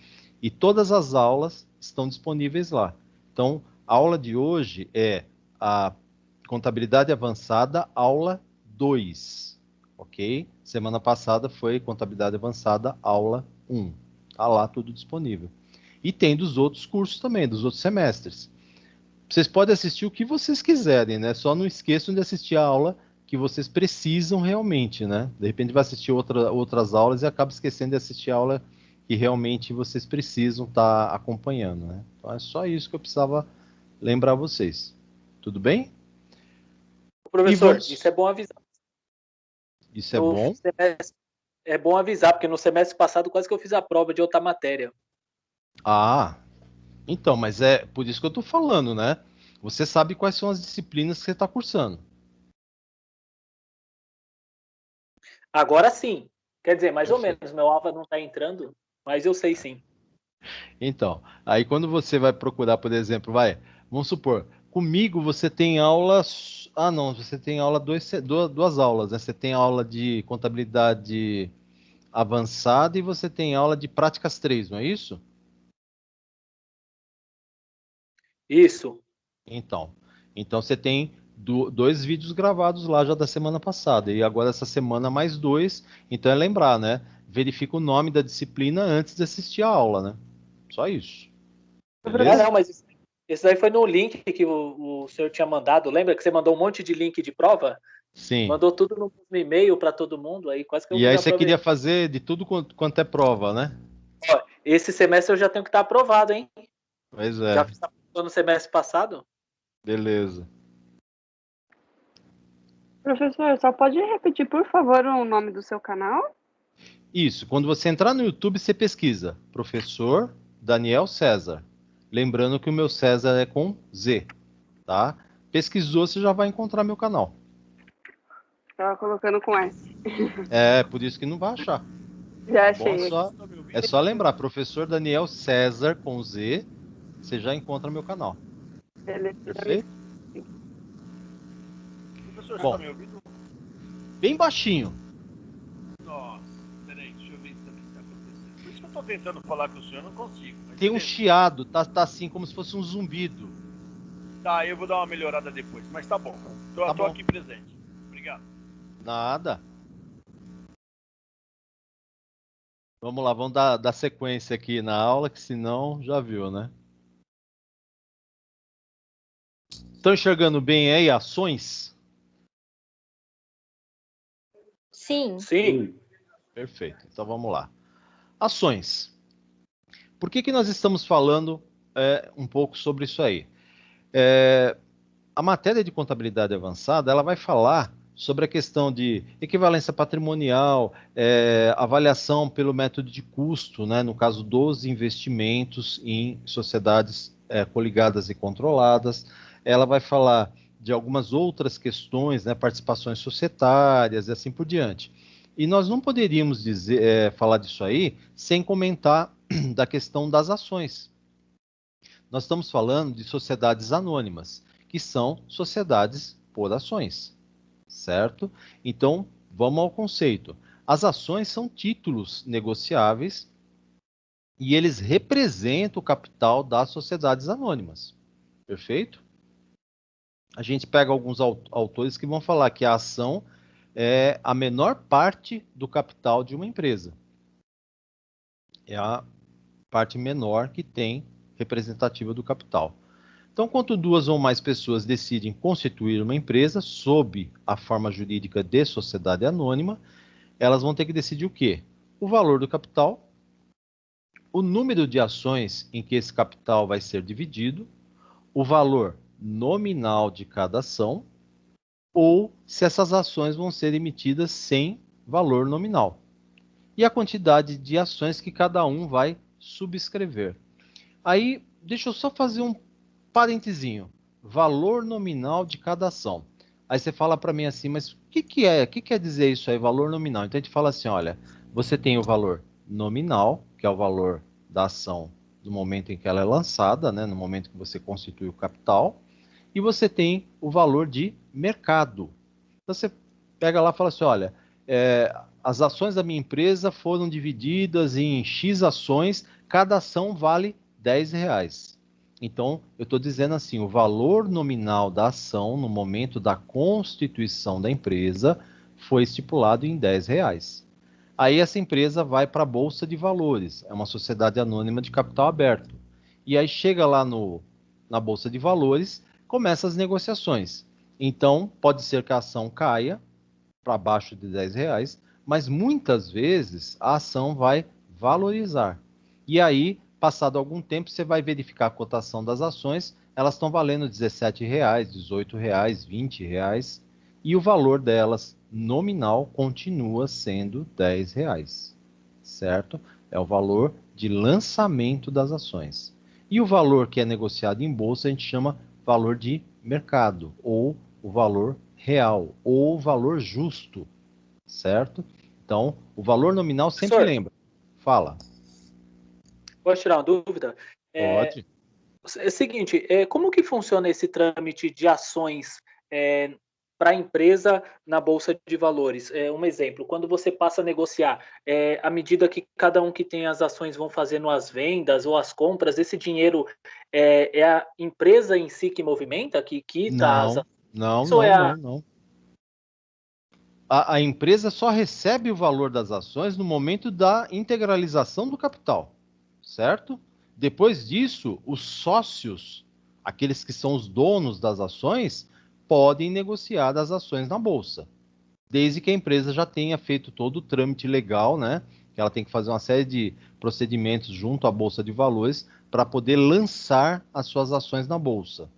E todas as aulas estão disponíveis lá. Então, a aula de hoje é a Contabilidade Avançada, aula 2, ok? Semana passada foi Contabilidade Avançada, aula 1. Tá lá tudo disponível. E tem dos outros cursos também, dos outros semestres. Vocês podem assistir o que vocês quiserem, né? Só não esqueçam de assistir a aula que vocês precisam realmente, né? De repente vai assistir outras aulas e acaba esquecendo de assistir a aula que realmente vocês precisam estar acompanhando, né? Então é só isso que eu precisava lembrar vocês. Tudo bem? Professor, isso é bom avisar. Isso é bom? É bom avisar, porque no semestre passado quase que eu fiz a prova de outra matéria. Ah, então, mas é por isso que eu estou falando, né? Você sabe quais são as disciplinas que você está cursando. Agora sim. Quer dizer, mais Perfeito. ou menos. Meu AVA não está entrando, mas eu sei sim. Então, aí quando você vai procurar, por exemplo, vamos supor, comigo você tem aulas. Ah, não, você tem aula duas aulas, né? Você tem aula de contabilidade avançada e você tem aula de práticas 3, não é isso? Isso. Então você tem dois vídeos gravados lá já da semana passada, e agora essa semana mais dois. Então é lembrar, né? Verifica o nome da disciplina antes de assistir a aula, né? Só isso. Ah, não, mas esse daí foi no link que o senhor tinha mandado. Lembra que você mandou um monte de link de prova? Sim. Mandou tudo no e-mail para todo mundo, aí quase que eu E aí fiz a você prova. queria fazer de tudo quanto é prova, né? Ó, esse semestre eu já tenho que estar aprovado, hein? Pois é. Já fiz a prova no semestre passado. Beleza. Professor, só pode repetir, por favor, o nome do seu canal? Isso. Quando você entrar no YouTube, você pesquisa Professor Daniel César. Lembrando que o meu César é com Z, tá? Pesquisou, você já vai encontrar meu canal. Estava colocando com S. É, por isso que não vai achar. Já Bom, achei. é só lembrar, Professor Daniel César com Z, você já encontra meu canal. Beleza. Perfeito? Professor, Bom. você tá me ouvindo? Bem baixinho. Nossa, peraí, deixa eu ver se também tá acontecendo. Por isso que eu tô tentando falar com o senhor, eu não consigo. Mas Tem um beleza. chiado, tá assim como se fosse um zumbido. Tá, eu vou dar uma melhorada depois, mas tá bom. Tá Tô bom. aqui presente. Obrigado. Nada. Vamos lá, vamos dar sequência aqui na aula, que senão já viu, né? Estão enxergando bem aí ações? Sim. Sim. Perfeito. Então vamos lá. Ações. Por que nós estamos falando um pouco sobre isso aí? A matéria de contabilidade avançada, ela vai falar sobre a questão de equivalência patrimonial, avaliação pelo método de custo, né, no caso dos investimentos em sociedades coligadas e controladas. Ela vai falar de algumas outras questões, né, participações societárias e assim por diante. E nós não poderíamos falar disso aí sem comentar da questão das ações. Nós estamos falando de sociedades anônimas, que são sociedades por ações, certo? Então, vamos ao conceito. As ações são títulos negociáveis e eles representam o capital das sociedades anônimas, perfeito? A gente pega alguns autores que vão falar que a ação é a menor parte do capital de uma empresa. É a parte menor que tem representativa do capital. Então, quando 2 ou mais pessoas decidem constituir uma empresa sob a forma jurídica de sociedade anônima, elas vão ter que decidir o quê? O valor do capital, o número de ações em que esse capital vai ser dividido, o valor nominal de cada ação, ou se essas ações vão ser emitidas sem valor nominal. E a quantidade de ações que cada um vai subscrever. Aí, deixa eu só fazer um parentezinho. Valor nominal de cada ação. Aí você fala para mim assim, mas o que é? O que quer dizer isso aí, valor nominal? Então a gente fala assim, olha, você tem o valor nominal, que é o valor da ação no momento em que ela é lançada, né, no momento que você constitui o capital, e você tem o valor de mercado. Então você pega lá e fala assim, olha, as ações da minha empresa foram divididas em X ações, cada ação vale R$10. Então, eu estou dizendo assim, o valor nominal da ação no momento da constituição da empresa foi estipulado em R$10. Aí essa empresa vai para a Bolsa de Valores, é uma sociedade anônima de capital aberto. E aí chega lá na Bolsa de Valores, começa as negociações. Então, pode ser que a ação caia para baixo de R$10, mas muitas vezes a ação vai valorizar. E aí, passado algum tempo, você vai verificar a cotação das ações, elas estão valendo R$17, R$18, R$20, e o valor delas nominal continua sendo R$10, certo? É o valor de lançamento das ações. E o valor que é negociado em bolsa a gente chama valor de mercado, ou o valor real, ou valor justo, certo? Então, o valor nominal sempre Professor, lembra. Fala. posso tirar uma dúvida? Pode. É o seguinte, como que funciona esse trâmite de ações para a empresa na Bolsa de Valores? Um exemplo, quando você passa a negociar, à medida que cada um que tem as ações vão fazendo as vendas ou as compras, esse dinheiro é a empresa em si que movimenta, que quita as Não, não, ações, ou não, não, não. A empresa só recebe o valor das ações no momento da integralização do capital, certo? Depois disso, os sócios, aqueles que são os donos das ações, podem negociar as ações na bolsa, desde que a empresa já tenha feito todo o trâmite legal, né? Que ela tem que fazer uma série de procedimentos junto à Bolsa de Valores para poder lançar as suas ações na bolsa.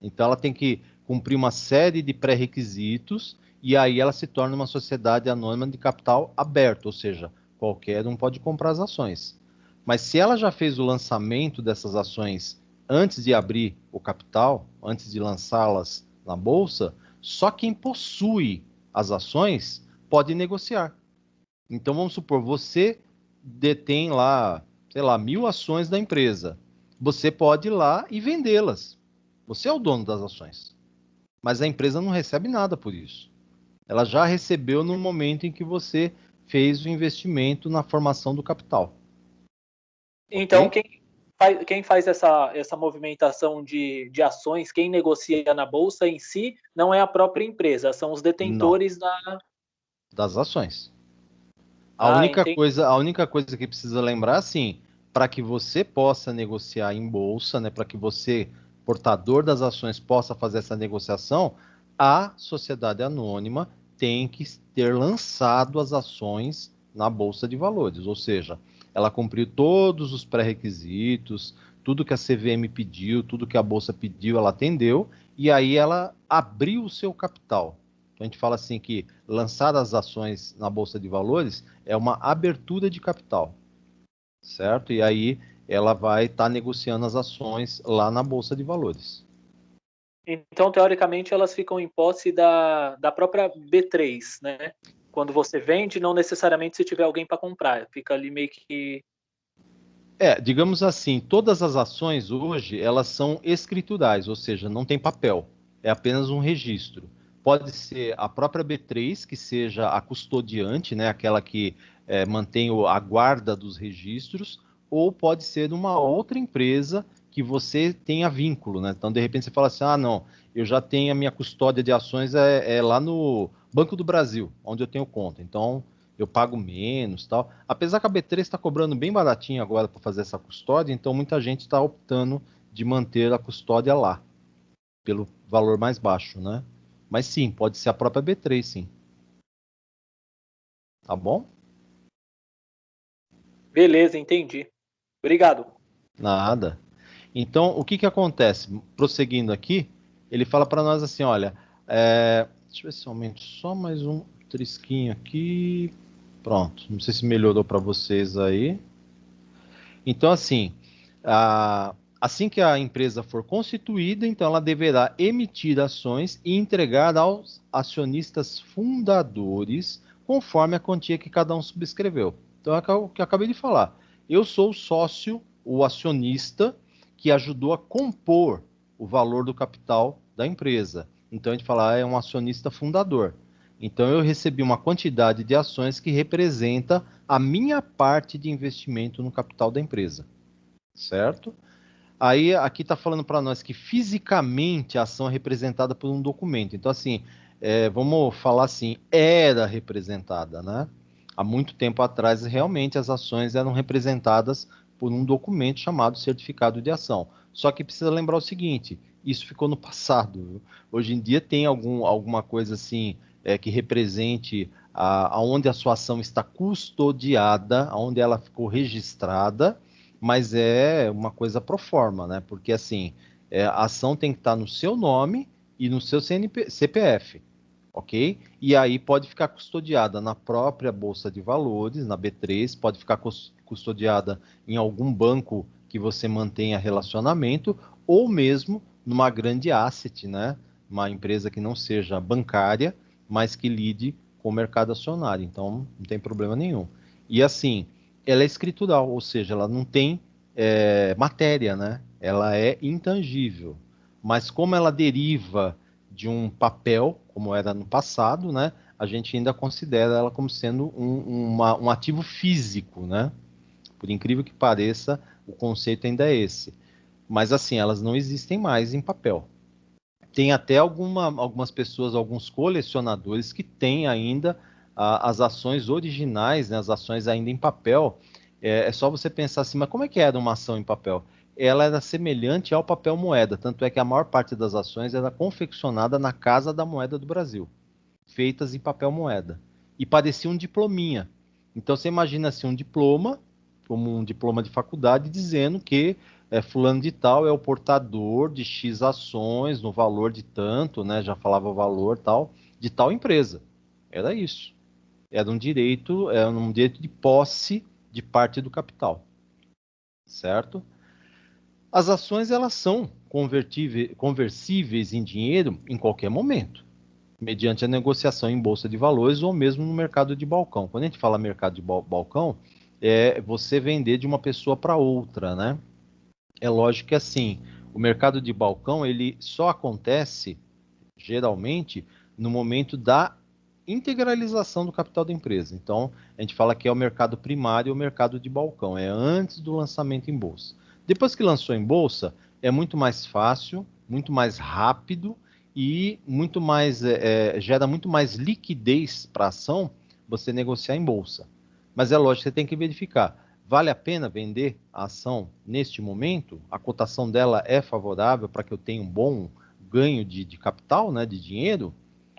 Então ela tem que cumprir uma série de pré-requisitos e aí ela se torna uma sociedade anônima de capital aberto, ou seja, qualquer um pode comprar as ações. Mas se ela já fez o lançamento dessas ações antes de abrir o capital, antes de lançá-las na bolsa, só quem possui as ações pode negociar. Então vamos supor, você detém lá, sei lá, 1.000 ações da empresa. Você pode ir lá e vendê-las. Você é o dono das ações. Mas a empresa não recebe nada por isso. Ela já recebeu no momento em que você fez o investimento na formação do capital. Então, Ok? quem faz essa movimentação de ações, quem negocia na bolsa em si, não é a própria empresa, são os Não, detentores da. das ações. Entendi. A única coisa que precisa lembrar, assim, para que você possa negociar em bolsa, né, para que você, portador das ações, possa fazer essa negociação, a sociedade anônima tem que ter lançado as ações na bolsa de valores, ou seja, ela cumpriu todos os pré-requisitos, tudo que a CVM pediu, tudo que a bolsa pediu, ela atendeu, e aí ela abriu o seu capital. Então a gente fala assim que lançar as ações na bolsa de valores é uma abertura de capital, certo? E aí ela vai estar negociando as ações lá na bolsa de valores. Então, teoricamente, elas ficam em posse da própria B3, né? Quando você vende, não necessariamente se tiver alguém para comprar, fica ali meio que. Digamos assim, todas as ações hoje, elas são escriturais, ou seja, não tem papel, é apenas um registro. Pode ser a própria B3, que seja a custodiante, né, aquela que mantém a guarda dos registros, ou pode ser uma outra empresa que você tenha vínculo, né? Então, de repente, você fala assim, ah, não, eu já tenho a minha custódia de ações lá no Banco do Brasil, onde eu tenho conta. Então, eu pago menos, tal. Apesar que a B3 está cobrando bem baratinho agora para fazer essa custódia, então muita gente está optando de manter a custódia lá, pelo valor mais baixo, né? Mas sim, pode ser a própria B3, sim. Tá bom? Beleza, entendi. Obrigado. Nada. Então, o que que acontece? Prosseguindo aqui, ele fala para nós assim, olha, deixa eu ver se eu aumento só mais um trisquinho aqui. Pronto, não sei se melhorou para vocês aí. Então, assim, assim que a empresa for constituída, então ela deverá emitir ações e entregar aos acionistas fundadores, conforme a quantia que cada um subscreveu. Então, é o que eu acabei de falar. Eu sou o sócio, o acionista, que ajudou a compor o valor do capital da empresa. Então, a gente fala, é um acionista fundador. Então, eu recebi uma quantidade de ações que representa a minha parte de investimento no capital da empresa, certo? Aí, aqui está falando para nós que fisicamente a ação é representada por um documento. Então, assim, vamos falar assim, era representada, né? Há muito tempo atrás, realmente, as ações eram representadas por um documento chamado certificado de ação. Só que precisa lembrar o seguinte, isso ficou no passado. Viu? Hoje em dia tem alguma coisa assim que represente aonde a sua ação está custodiada, aonde ela ficou registrada, mas é uma coisa pro forma, né? Porque assim, a ação tem que estar no seu nome e no seu CPF, ok? E aí pode ficar custodiada na própria Bolsa de Valores, na B3, pode ficar custodiada em algum banco que você mantenha relacionamento, ou mesmo numa grande asset, né? Uma empresa que não seja bancária, mas que lide com o mercado acionário. Então, não tem problema nenhum. E assim, ela é escritural, ou seja, ela não tem matéria, né? Ela é intangível. Mas como ela deriva de um papel, como era no passado, né? A gente ainda considera ela como sendo um ativo físico, né? Por incrível que pareça, o conceito ainda é esse. Mas assim, elas não existem mais em papel. Tem até algumas pessoas, alguns colecionadores que têm ainda as ações originais, né, as ações ainda em papel. É só você pensar assim, mas como é que era uma ação em papel? Ela era semelhante ao papel moeda, tanto é que a maior parte das ações era confeccionada na Casa da Moeda do Brasil, feitas em papel moeda. E parecia um diplominha. Então você imagina assim, um diploma, como um diploma de faculdade, dizendo que fulano de tal é o portador de X ações no valor de tanto, né? Já falava o valor tal, de tal empresa. Era isso. Era um direito de posse de parte do capital. Certo? As ações elas são conversíveis em dinheiro em qualquer momento, mediante a negociação em bolsa de valores ou mesmo no mercado de balcão. Quando a gente fala mercado de balcão, é você vender de uma pessoa para outra, né? É lógico que assim, o mercado de balcão ele só acontece geralmente no momento da integralização do capital da empresa. Então, a gente fala que é o mercado primário e o mercado de balcão, é antes do lançamento em bolsa. Depois que lançou em bolsa, é muito mais fácil, muito mais rápido e muito mais gera muito mais liquidez para a ação você negociar em bolsa. Mas é lógico, você tem que verificar. Vale a pena vender a ação neste momento? A cotação dela é favorável para que eu tenha um bom ganho de capital, né, de dinheiro,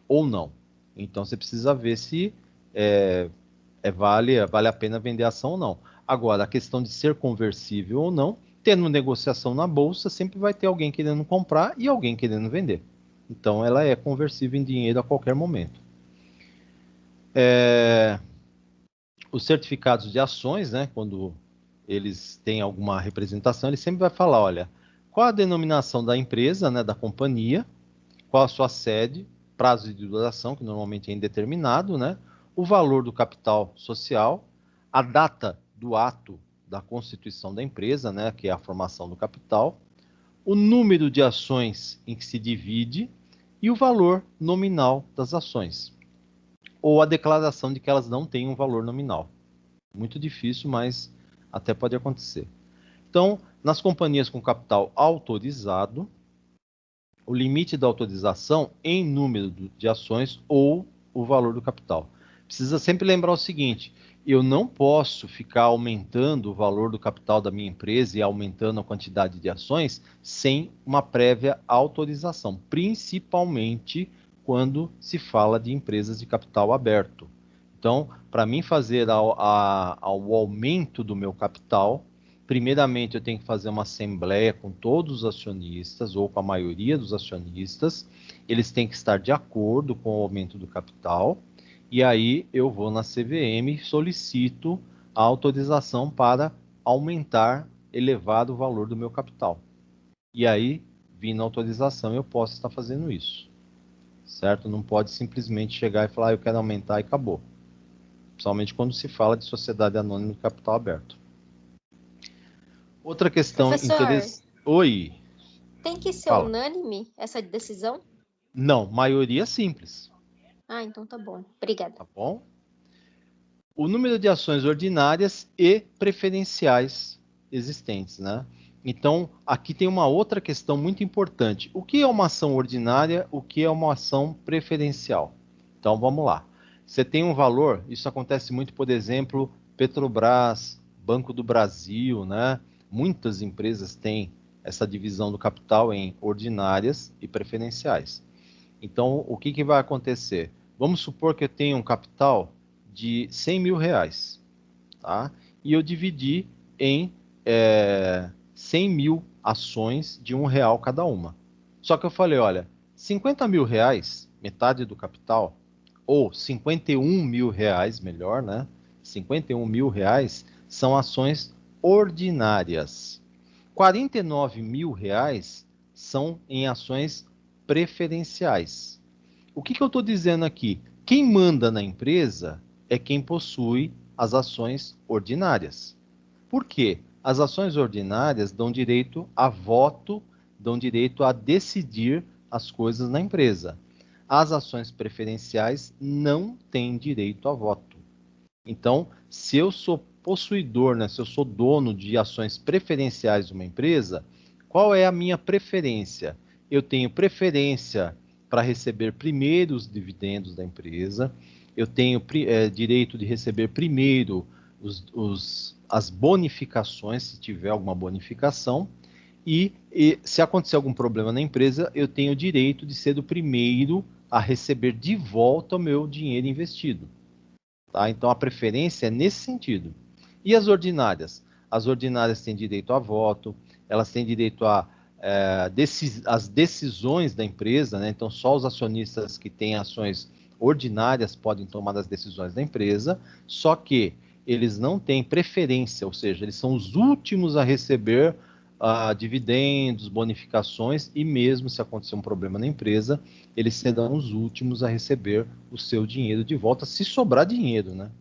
ou não? Então você precisa ver se vale a pena vender a ação ou não. Agora, a questão de ser conversível ou não, tendo negociação na bolsa, sempre vai ter alguém querendo comprar e alguém querendo vender. Então ela é conversível em dinheiro a qualquer momento. Os certificados de ações, né, quando eles têm alguma representação, ele sempre vai falar, olha, qual a denominação da empresa, né, da companhia, qual a sua sede, prazo de duração, que normalmente é indeterminado, né, o valor do capital social, a data do ato da constituição da empresa, né, que é a formação do capital, o número de ações em que se divide e o valor nominal das ações, ou a declaração de que elas não têm um valor nominal. Muito difícil, mas até pode acontecer. Então, nas companhias com capital autorizado, o limite da autorização em número de ações ou o valor do capital. Pra precisa sempre lembrar o seguinte: eu não posso ficar aumentando o valor do capital da minha empresa e aumentando a quantidade de ações sem uma prévia autorização, principalmente quando se fala de empresas de capital aberto. Então, para mim fazer o aumento do meu capital, primeiramente eu tenho que fazer uma assembleia com todos os acionistas ou com a maioria dos acionistas. Eles têm que estar de acordo com o aumento do capital. E aí eu vou na CVM e solicito a autorização para aumentar, elevar o valor do meu capital. E aí, vindo a autorização, eu posso estar fazendo isso. Certo? Não pode simplesmente chegar e falar, eu quero aumentar e acabou. Principalmente quando se fala de sociedade anônima de capital aberto. Outra questão interessante. Oi. Tem que ser Fala. unânime essa decisão? Não, maioria simples. Ah, então tá bom. Obrigada. Tá bom? O número de ações ordinárias e preferenciais existentes, né? Então, aqui tem uma outra questão muito importante. O que é uma ação ordinária? O que é uma ação preferencial? Então, vamos lá. Você tem um valor, isso acontece muito, por exemplo, Petrobras, Banco do Brasil, né? Muitas empresas têm essa divisão do capital em ordinárias e preferenciais. Então, o que vai acontecer? Vamos supor que eu tenho um capital de 100 mil reais, tá? E eu dividi em 100 mil ações de R$1 cada uma. Só que eu falei, olha, 50 mil reais, metade do capital, ou 51 mil reais, melhor, né? 51 mil reais são ações ordinárias. 49 mil reais são em ações preferenciais. O que eu estou dizendo aqui? Quem manda na empresa é quem possui as ações ordinárias. Por quê? As ações ordinárias dão direito a voto, dão direito a decidir as coisas na empresa. As ações preferenciais não têm direito a voto. Então, se eu sou possuidor, né, se eu sou dono de ações preferenciais de uma empresa, qual é a minha preferência? Eu tenho preferência para receber primeiro os dividendos da empresa, eu tenho direito de receber primeiro as bonificações, se tiver alguma bonificação, e se acontecer algum problema na empresa, eu tenho o direito de ser o primeiro a receber de volta o meu dinheiro investido. Tá? Então, a preferência é nesse sentido. E as ordinárias? As ordinárias têm direito a voto, elas têm direito às decisões da empresa, né? Então, só os acionistas que têm ações ordinárias podem tomar as decisões da empresa, só que eles não têm preferência, ou seja, eles são os últimos a receber dividendos, bonificações, e mesmo se acontecer um problema na empresa, eles serão os últimos a receber o seu dinheiro de volta, se sobrar dinheiro, né?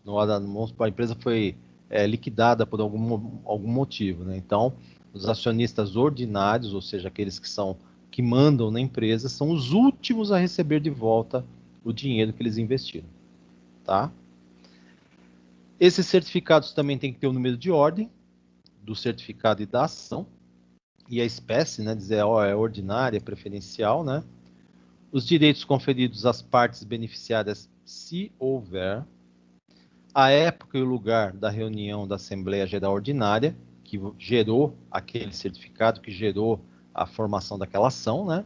A empresa foi liquidada por algum motivo, né? Então, os acionistas ordinários, ou seja, aqueles que mandam na empresa, são os últimos a receber de volta o dinheiro que eles investiram, tá? Esses certificados também têm que ter o número de ordem do certificado e da ação, e a espécie, né, dizer, é ordinária, preferencial, né? Os direitos conferidos às partes beneficiárias, se houver, a época e o lugar da reunião da Assembleia Geral Ordinária, que gerou aquele certificado, que gerou a formação daquela ação, né?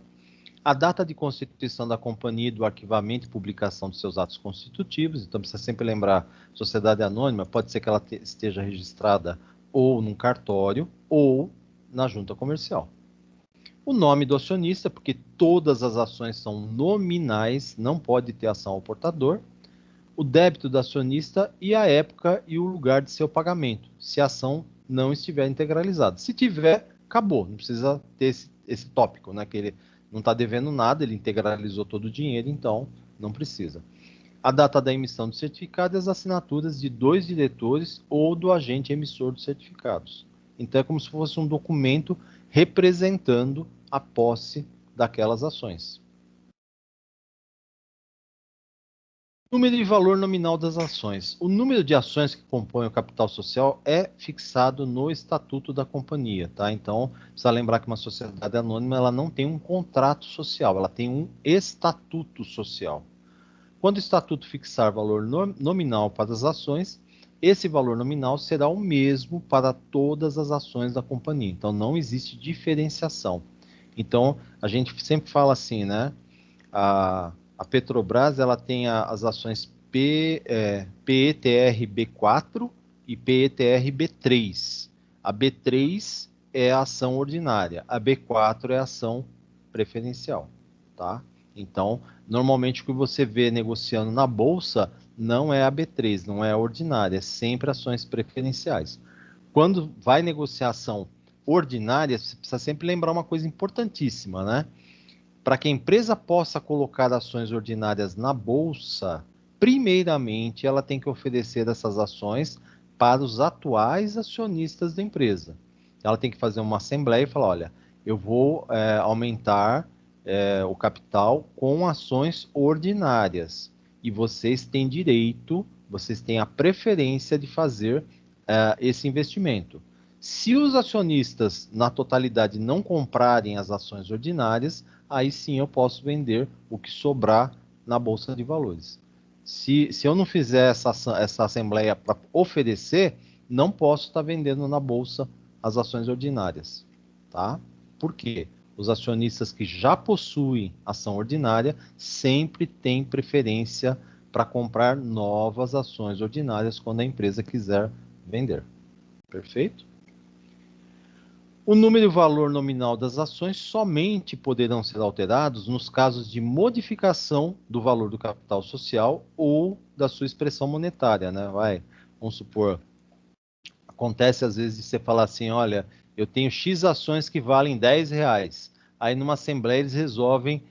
A data de constituição da companhia e do arquivamento e publicação dos seus atos constitutivos. Então, precisa sempre lembrar, sociedade anônima, pode ser que ela esteja registrada ou num cartório, ou na junta comercial. O nome do acionista, porque todas as ações são nominais, não pode ter ação ao portador. O débito do acionista e a época e o lugar de seu pagamento, se a ação não estiver integralizada. Se tiver, acabou, não precisa ter esse tópico, né? Que ele não está devendo nada, ele integralizou todo o dinheiro, então não precisa. A data da emissão do certificado e as assinaturas de 2 diretores ou do agente emissor dos certificados. Então, é como se fosse um documento representando a posse daquelas ações. Número e valor nominal das ações. O número de ações que compõem o capital social é fixado no estatuto da companhia, tá? Então, precisa lembrar que uma sociedade anônima ela não tem um contrato social, ela tem um estatuto social. Quando o estatuto fixar valor nominal para as ações, esse valor nominal será o mesmo para todas as ações da companhia. Então, não existe diferenciação. Então, a gente sempre fala assim, né? A Petrobras, ela tem as ações PETR-B4 e PETR-B3. A B3 é a ação ordinária, a B4 é a ação preferencial, tá? Então, normalmente o que você vê negociando na bolsa não é a B3, não é a ordinária, é sempre ações preferenciais. Quando vai negociar ação ordinária, você precisa sempre lembrar uma coisa importantíssima, né? Para que a empresa possa colocar ações ordinárias na bolsa, primeiramente ela tem que oferecer essas ações para os atuais acionistas da empresa. Ela tem que fazer uma assembleia e falar, olha, eu vou aumentar o capital com ações ordinárias. E vocês têm direito, vocês têm a preferência de fazer esse investimento. Se os acionistas, na totalidade, não comprarem as ações ordinárias, aí sim eu posso vender o que sobrar na Bolsa de Valores. Se eu não fizer essa assembleia para oferecer, não posso estar vendendo na Bolsa as ações ordinárias. Tá? Por quê? Os acionistas que já possuem ação ordinária sempre têm preferência para comprar novas ações ordinárias quando a empresa quiser vender. Perfeito? O número e o valor nominal das ações somente poderão ser alterados nos casos de modificação do valor do capital social ou da sua expressão monetária, né? Vamos supor, acontece às vezes de você falar assim, olha, eu tenho X ações que valem R$10. Aí numa assembleia eles resolvem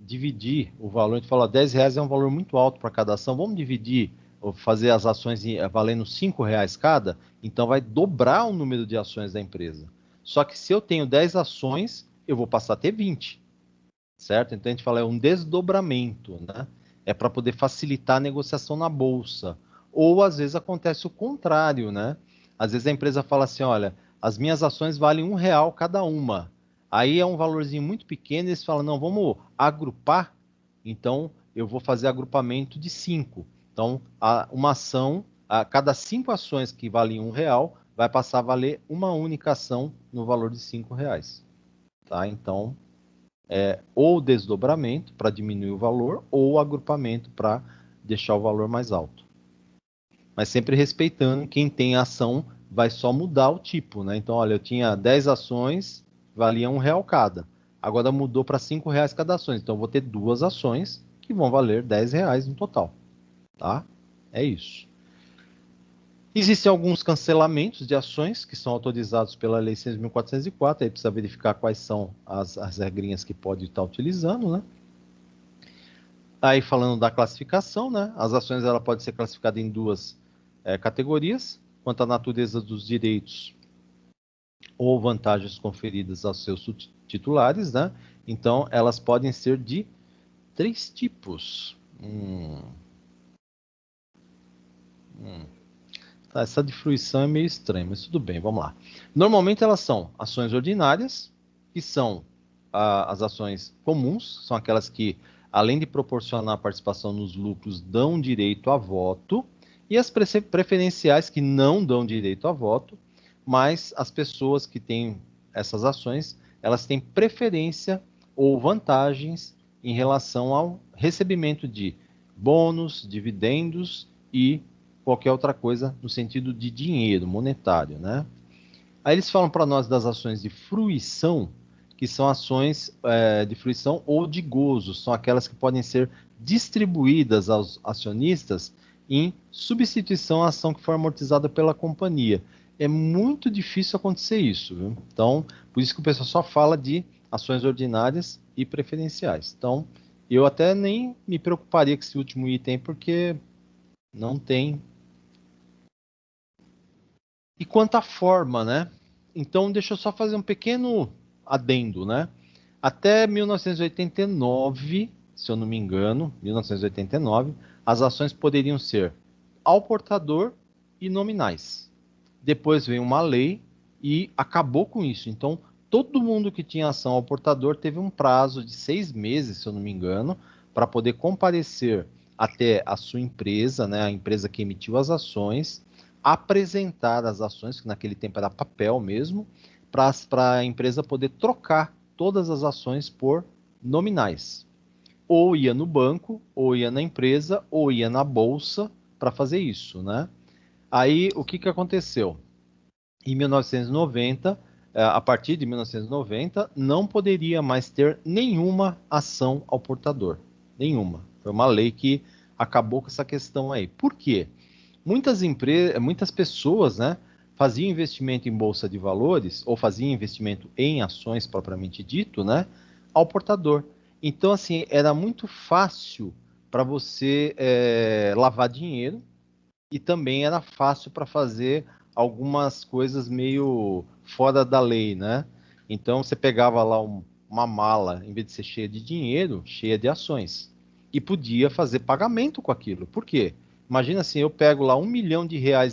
dividir o valor. A gente fala, R$10 é um valor muito alto para cada ação, vamos dividir, ou fazer as ações valendo R$5 cada, então vai dobrar o número de ações da empresa. Só que se eu tenho 10 ações, eu vou passar a ter 20, certo? Então a gente fala, é um desdobramento, né? É para poder facilitar a negociação na bolsa. Ou às vezes acontece o contrário, né? Às vezes a empresa fala assim, olha, as minhas ações valem R$1 cada uma. Aí é um valorzinho muito pequeno, e eles falam, não, vamos agrupar, então eu vou fazer agrupamento de 5. Então, uma ação, a cada 5 ações que valem R$1, vai passar a valer uma única ação no valor de R$5. Tá? Então, ou desdobramento para diminuir o valor, ou agrupamento para deixar o valor mais alto. Mas sempre respeitando, quem tem ação vai só mudar o tipo, né? Então, olha, eu tinha 10 ações, valiam R$1 cada. Agora mudou para R$5 cada ação. Então, eu vou ter 2 ações que vão valer R$10 no total. Tá? É isso. Existem alguns cancelamentos de ações que são autorizados pela Lei 6.404, aí precisa verificar quais são as regrinhas que pode estar utilizando, né? Aí falando da classificação, né? As ações ela pode ser classificada em 2 categorias, quanto à natureza dos direitos ou vantagens conferidas aos seus titulares, né? Então, elas podem ser de 3 tipos. Essa de fruição é meio estranha, mas tudo bem, vamos lá. Normalmente elas são ações ordinárias, que são as ações comuns, são aquelas que, além de proporcionar participação nos lucros, dão direito a voto, e as preferenciais que não dão direito a voto, mas as pessoas que têm essas ações, elas têm preferência ou vantagens em relação ao recebimento de bônus, dividendos e qualquer outra coisa no sentido de dinheiro monetário, né? Aí eles falam para nós das ações de fruição, que são ações de fruição ou de gozo, são aquelas que podem ser distribuídas aos acionistas em substituição à ação que for amortizada pela companhia. É muito difícil acontecer isso, viu? Então, por isso que o pessoal só fala de ações ordinárias e preferenciais. Então, eu até nem me preocuparia com esse último item, porque não tem. E quanto à forma, né? Então, deixa eu só fazer um pequeno adendo, né? Até 1989, se eu não me engano, 1989, as ações poderiam ser ao portador e nominais. Depois veio uma lei e acabou com isso. Então, todo mundo que tinha ação ao portador teve um prazo de 6 meses, se eu não me engano, para poder comparecer até a sua empresa, né, a empresa que emitiu as ações, apresentar as ações, que naquele tempo era papel mesmo, para a empresa poder trocar todas as ações por nominais. Ou ia no banco, ou ia na empresa, ou ia na bolsa para fazer isso, né? Aí, o que aconteceu? Em 1990, a partir de 1990, não poderia mais ter nenhuma ação ao portador. Nenhuma. Foi uma lei que acabou com essa questão aí. Por quê? Muitas pessoas, né, faziam investimento em bolsa de valores, ou faziam investimento em ações propriamente dito, né, ao portador. Então, assim, era muito fácil para você lavar dinheiro, e também era fácil para fazer algumas coisas meio fora da lei, né? Então você pegava lá uma mala, em vez de ser cheia de dinheiro, cheia de ações. E podia fazer pagamento com aquilo. Por quê? Imagina assim, eu pego lá R$1 milhão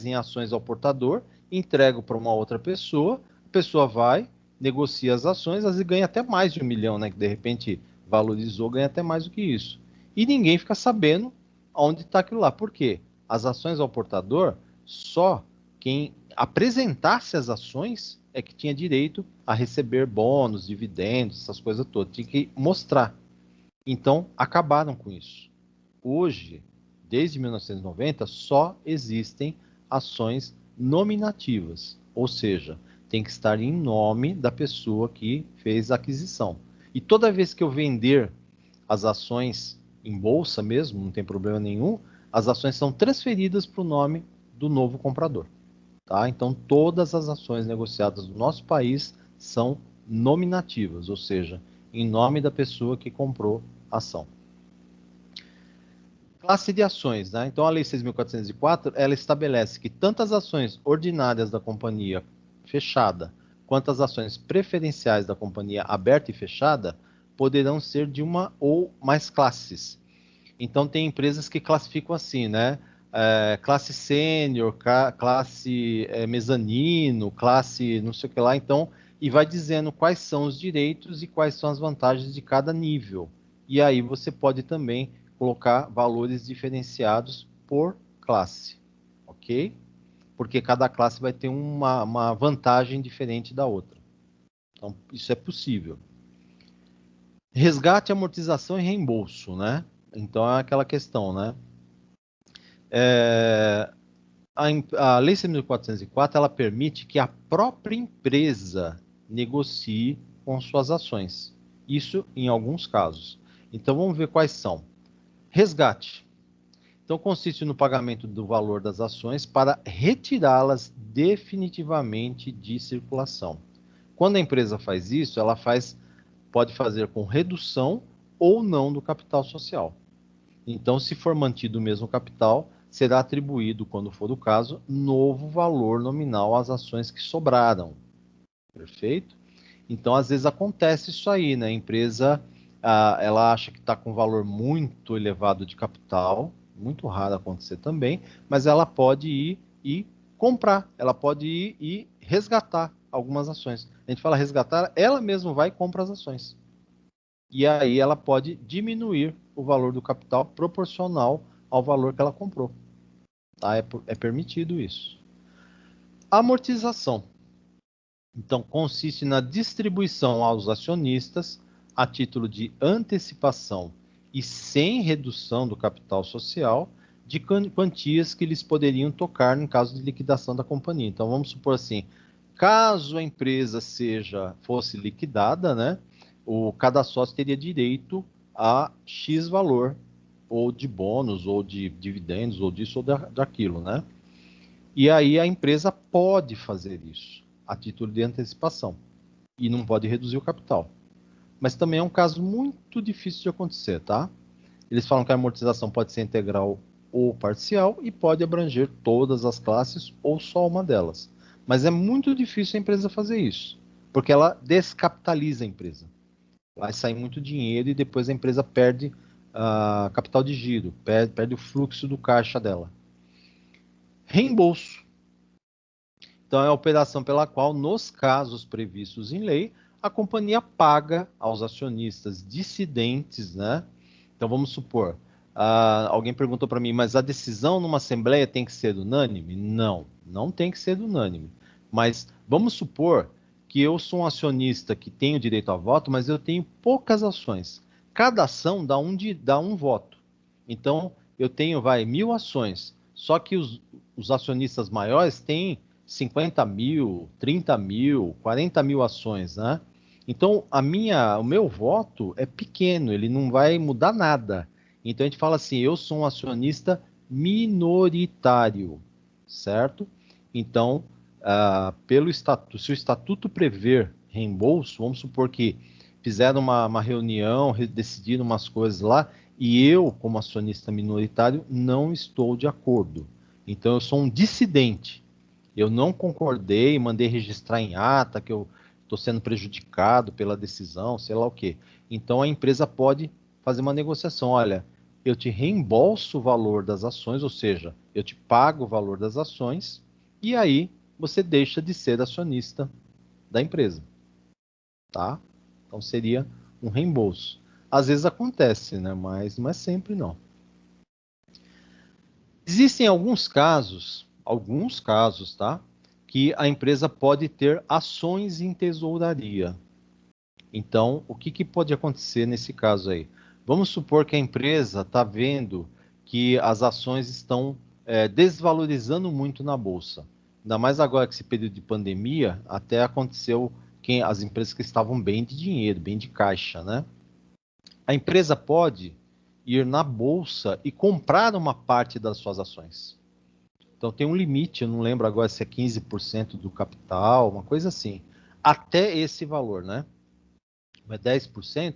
em ações ao portador, entrego para uma outra pessoa, a pessoa vai, negocia as ações, às vezes ganha até mais de R$1 milhão, né? Que de repente valorizou, ganha até mais do que isso. E ninguém fica sabendo onde está aquilo lá. Por quê? As ações ao portador, só quem apresentasse as ações é que tinha direito a receber bônus, dividendos, essas coisas todas. Tinha que mostrar. Então, acabaram com isso. Hoje, desde 1990, só existem ações nominativas. Ou seja, tem que estar em nome da pessoa que fez a aquisição. E toda vez que eu vender as ações em bolsa mesmo, não tem problema nenhum, as ações são transferidas para o nome do novo comprador. Tá? Então, todas as ações negociadas no nosso país são nominativas, ou seja, em nome da pessoa que comprou a ação. Classe de ações. Né? Então, a Lei 6.404, ela estabelece que tanto as ações ordinárias da companhia fechada, quanto as ações preferenciais da companhia aberta e fechada, poderão ser de uma ou mais classes. Então, tem empresas que classificam assim, né? Classe sênior, classe mezanino, classe não sei o que lá. Então, e vai dizendo quais são os direitos e quais são as vantagens de cada nível. E aí você pode também colocar valores diferenciados por classe, ok? Porque cada classe vai ter uma vantagem diferente da outra. Então, isso é possível. Resgate, amortização e reembolso, né? Então é aquela questão, né? A Lei 6.404, ela permite que a própria empresa negocie com suas ações. Isso em alguns casos. Então vamos ver quais são. Resgate. Então consiste no pagamento do valor das ações para retirá-las definitivamente de circulação. Quando a empresa faz isso, ela pode fazer com redução ou não do capital social. Então, se for mantido o mesmo capital, será atribuído, quando for o caso, novo valor nominal às ações que sobraram. Perfeito? Então, às vezes acontece isso aí, né? A empresa, ela acha que está com um valor muito elevado de capital, muito raro acontecer também, mas ela pode ir e comprar, ela pode ir e resgatar algumas ações. A gente fala resgatar, ela mesma vai e compra as ações. E aí ela pode diminuir o valor do capital proporcional ao valor que ela comprou. Tá? É permitido isso. Amortização. Então, consiste na distribuição aos acionistas, a título de antecipação e sem redução do capital social, de quantias que lhes poderiam tocar em caso de liquidação da companhia. Então, vamos supor assim, caso a empresa fosse liquidada, né, cada sócio teria direito a X valor, ou de bônus, ou de dividendos, ou disso ou daquilo, né? E aí a empresa pode fazer isso, a título de antecipação, e não pode reduzir o capital. Mas também é um caso muito difícil de acontecer, tá? Eles falam que a amortização pode ser integral ou parcial, e pode abranger todas as classes, ou só uma delas. Mas é muito difícil a empresa fazer isso, porque ela descapitaliza a empresa. Vai sair muito dinheiro e depois a empresa perde capital de giro, perde o fluxo do caixa dela. Reembolso. Então, é a operação pela qual, nos casos previstos em lei, a companhia paga aos acionistas dissidentes, né, Então vamos supor, alguém perguntou para mim, mas a decisão numa assembleia tem que ser unânime? Não, não tem que ser unânime. Mas vamos supor que eu sou um acionista que tenho direito a voto, mas eu tenho poucas ações. Cada ação dá um voto. Então eu tenho, 1.000 ações. Só que os acionistas maiores têm 50 mil, 30 mil, 40 mil ações, né? Então, o meu voto é pequeno, ele não vai mudar nada. Então, a gente fala assim, eu sou um acionista minoritário, certo? Então, pelo estatuto, se o estatuto prever reembolso, vamos supor que fizeram uma reunião, decidiram umas coisas lá, e eu, como acionista minoritário, não estou de acordo. Então, eu sou um dissidente. Eu não concordei, mandei registrar em ata que eu estou sendo prejudicado pela decisão, sei lá o quê. Então, a empresa pode fazer uma negociação. Olha, eu te reembolso o valor das ações, ou seja, eu te pago o valor das ações, e aí você deixa de ser acionista da empresa. Tá? Então, seria um reembolso. Às vezes acontece, né? Mas não é sempre, não. Existem alguns casos, tá? Que a empresa pode ter ações em tesouraria. Então, o que pode acontecer nesse caso aí? Vamos supor que a empresa está vendo que as ações estão desvalorizando muito na bolsa. Ainda mais agora que esse período de pandemia, até aconteceu as empresas que estavam bem de dinheiro, bem de caixa, né? A empresa pode ir na bolsa e comprar uma parte das suas ações. Então tem um limite, eu não lembro agora se é 15% do capital, uma coisa assim. Até esse valor, né? É 10%.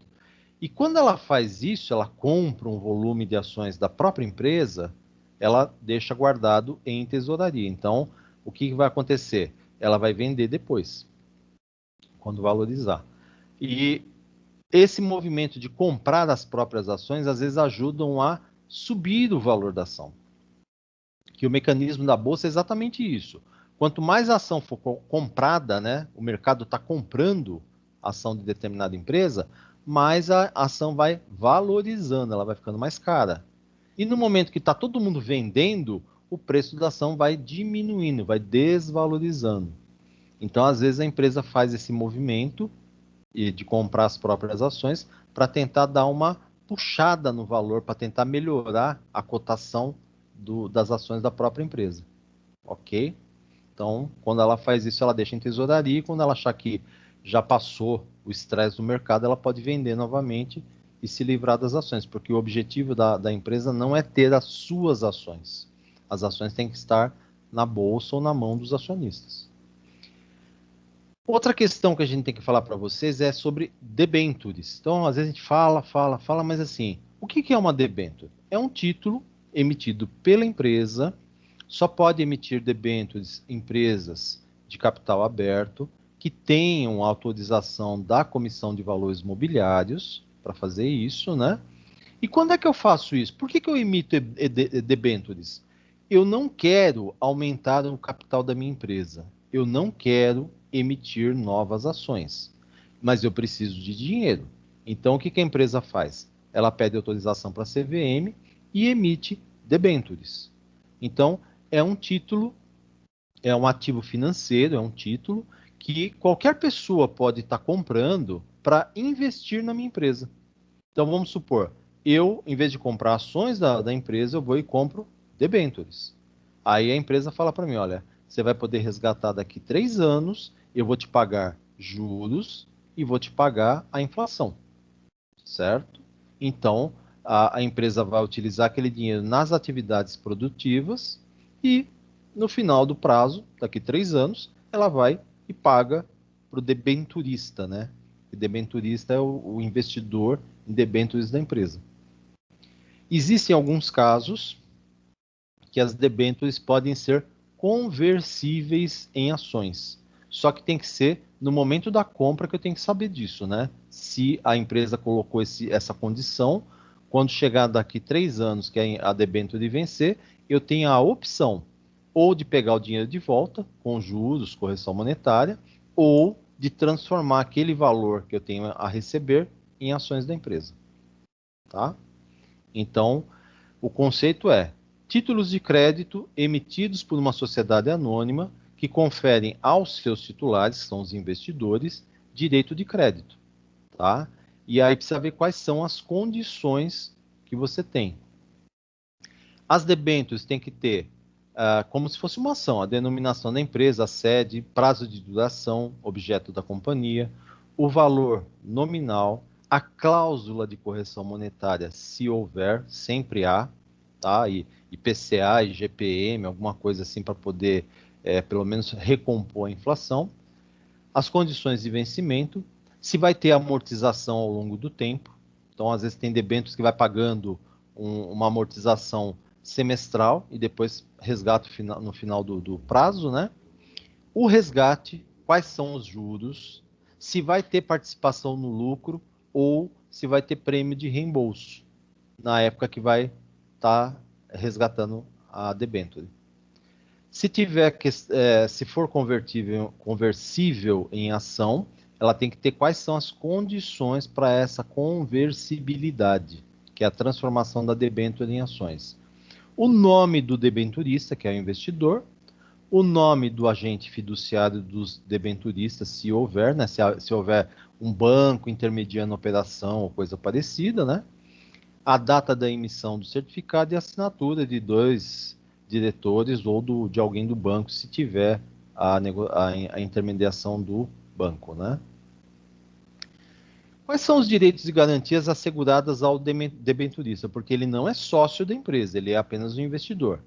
E quando ela faz isso, ela compra um volume de ações da própria empresa, ela deixa guardado em tesouraria. Então, o que vai acontecer? Ela vai vender depois, quando valorizar. E esse movimento de comprar as próprias ações, às vezes ajudam a subir o valor da ação. Que o mecanismo da bolsa é exatamente isso. Quanto mais a ação for comprada, né, o mercado está comprando a ação de determinada empresa, mais a ação vai valorizando, ela vai ficando mais cara. E no momento que está todo mundo vendendo, o preço da ação vai diminuindo, vai desvalorizando. Então, às vezes, a empresa faz esse movimento de comprar as próprias ações para tentar dar uma puxada no valor, para tentar melhorar a cotação das ações da própria empresa. Ok? Então, quando ela faz isso, ela deixa em tesouraria, e quando ela achar que já passou o estresse do mercado, ela pode vender novamente e se livrar das ações, porque o objetivo da empresa não é ter as suas ações. As ações têm que estar na bolsa ou na mão dos acionistas. Outra questão que a gente tem que falar para vocês é sobre debêntures. Então, às vezes a gente fala, mas assim, o que é uma debênture? É um título emitido pela empresa, só pode emitir debêntures empresas de capital aberto que tenham autorização da Comissão de Valores Mobiliários para fazer isso, né? E quando é que eu faço isso? Por que eu emito debêntures? Eu não quero aumentar o capital da minha empresa. Eu não quero emitir novas ações. Mas eu preciso de dinheiro. Então, o que a empresa faz? Ela pede autorização para a CVM e emite debêntures. Então, é um título, é um ativo financeiro, é um título que qualquer pessoa pode estar comprando para investir na minha empresa. Então, vamos supor, eu, em vez de comprar ações da empresa, eu vou e compro debêntures. Aí a empresa fala para mim, olha, você vai poder resgatar daqui 3 anos, eu vou te pagar juros e vou te pagar a inflação, certo? Então, a empresa vai utilizar aquele dinheiro nas atividades produtivas e, no final do prazo, daqui 3 anos, ela vai e paga para o debenturista, né? O debenturista é o investidor em debêntures da empresa. Existem alguns casos que as debêntures podem ser conversíveis em ações. Só que tem que ser no momento da compra que eu tenho que saber disso, né? Se a empresa colocou essa condição, quando chegar daqui 3 anos que a debênture vencer, eu tenho a opção ou de pegar o dinheiro de volta, com juros, correção monetária, ou de transformar aquele valor que eu tenho a receber em ações da empresa. Tá? Então, o conceito é títulos de crédito emitidos por uma sociedade anônima que conferem aos seus titulares, que são os investidores, direito de crédito, tá? E aí precisa ver quais são as condições que você tem. As debêntures têm que ter, como se fosse uma ação, a denominação da empresa, a sede, prazo de duração, objeto da companhia, o valor nominal, a cláusula de correção monetária, se houver, sempre há, tá? E IPCA e GPM, alguma coisa assim para poder, pelo menos, recompor a inflação. As condições de vencimento, se vai ter amortização ao longo do tempo. Então, às vezes, tem debêntures que vai pagando uma amortização semestral e depois resgate no final do prazo, né? O resgate, quais são os juros, se vai ter participação no lucro ou se vai ter prêmio de reembolso na época que vai estar resgatando a debênture. Se tiver se for conversível em ação, ela tem que ter quais são as condições para essa conversibilidade, que é a transformação da debênture em ações. O nome do debenturista, que é o investidor, o nome do agente fiduciário dos debenturistas, se houver, né? Se houver um banco intermediando a operação ou coisa parecida, né? A data da emissão do certificado e a assinatura de 2 diretores ou de alguém do banco, se tiver a intermediação do banco, né? Quais são os direitos e garantias asseguradas ao debenturista? Porque ele não é sócio da empresa, ele é apenas um investidor.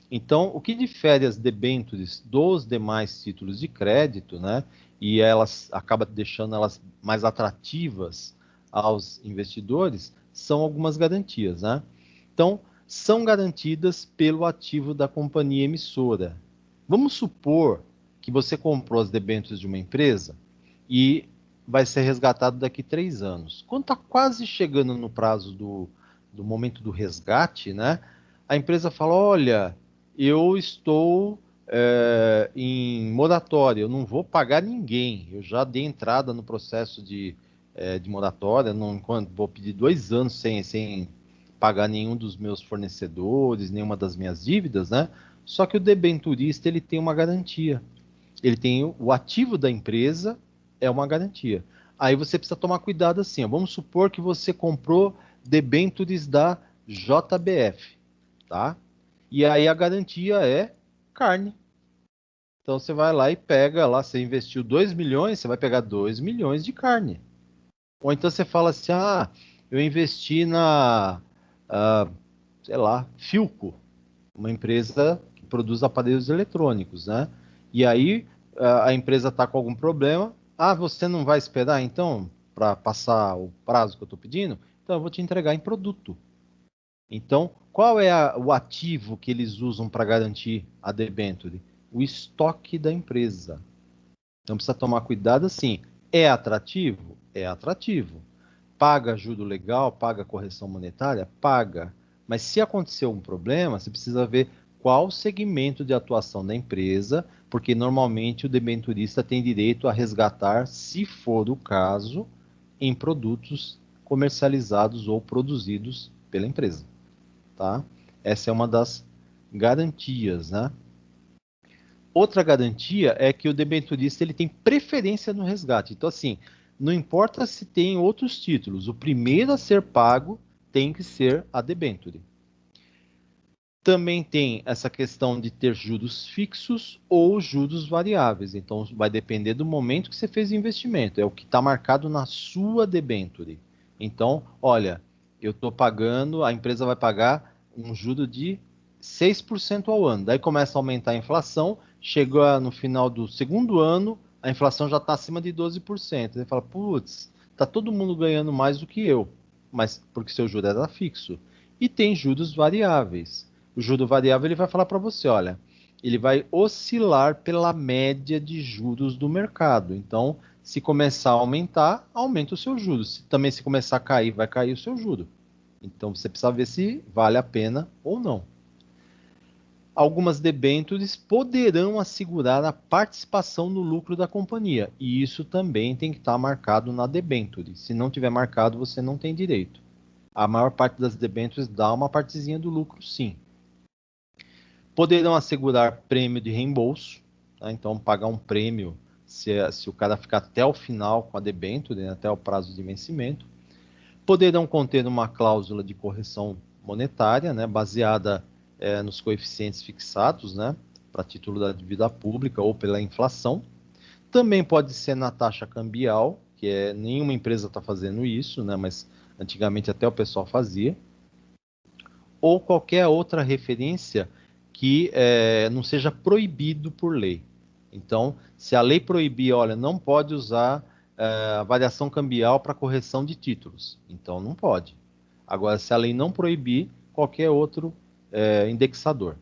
Então, o que difere as debêntures dos demais títulos de crédito, né? E elas acaba deixando elas mais atrativas aos investidores, são algumas garantias, né? Então, são garantidas pelo ativo da companhia emissora. Vamos supor que você comprou as debêntures de uma empresa e vai ser resgatado daqui 3 anos. Quando está quase chegando no prazo do momento do resgate, né? A empresa fala, olha, eu estou em moratória, eu não vou pagar ninguém, eu já dei entrada no processo de moratória, vou pedir 2 anos sem pagar nenhum dos meus fornecedores, nenhuma das minhas dívidas, né? Só que o debenturista, ele tem uma garantia. Ele tem o ativo da empresa, é uma garantia. Aí você precisa tomar cuidado assim, ó. Vamos supor que você comprou debentures da JBF, tá? E aí a garantia é carne. Então você vai lá e pega lá, você investiu 2 milhões, você vai pegar 2 milhões de carne. Ou então você fala assim, eu investi sei lá, Philco, uma empresa que produz aparelhos eletrônicos, né? E aí a empresa está com algum problema, você não vai esperar então para passar o prazo que eu estou pedindo? Então eu vou te entregar em produto. Então, qual é o ativo que eles usam para garantir a debenture? O estoque da empresa. Então precisa tomar cuidado assim. É atrativo? É atrativo. Paga juro legal? Paga correção monetária? Paga. Mas se acontecer um problema, você precisa ver qual o segmento de atuação da empresa, porque normalmente o debenturista tem direito a resgatar, se for o caso, em produtos comercializados ou produzidos pela empresa. Tá? Essa é uma das garantias, né? Outra garantia é que o debenturista ele tem preferência no resgate. Então, assim, não importa se tem outros títulos, o primeiro a ser pago tem que ser a debenture. Também tem essa questão de ter juros fixos ou juros variáveis. Então, vai depender do momento que você fez o investimento. É o que está marcado na sua debenture. Então, olha, eu estou pagando, a empresa vai pagar um juro de 6% ao ano. Daí começa a aumentar a inflação, chega no final do segundo ano, a inflação já está acima de 12%. Você fala, putz, está todo mundo ganhando mais do que eu, mas porque seu juro era fixo. E tem juros variáveis. O juro variável ele vai falar para você, olha, ele vai oscilar pela média de juros do mercado. Então, se começar a aumentar, aumenta o seu juros. Também se começar a cair, vai cair o seu juro. Então, você precisa ver se vale a pena ou não. Algumas debêntures poderão assegurar a participação no lucro da companhia. E isso também tem que estar marcado na debenture. Se não tiver marcado, você não tem direito. a maior parte das debêntures dá uma partezinha do lucro, sim. Poderão assegurar prêmio de reembolso, tá? Então pagar um prêmio se o cara ficar até o final com a debênture, né, até o prazo de vencimento. Poderão conter uma cláusula de correção monetária, né, baseada nos coeficientes fixados, né, para título da dívida pública ou pela inflação. Também pode ser na taxa cambial, que nenhuma empresa está fazendo isso, né, mas antigamente até o pessoal fazia. Ou qualquer outra referência que não seja proibido por lei. Então, se a lei proibir, olha, não pode usar a variação cambial para correção de títulos, então não pode. Agora, se a lei não proibir, qualquer outro indexador.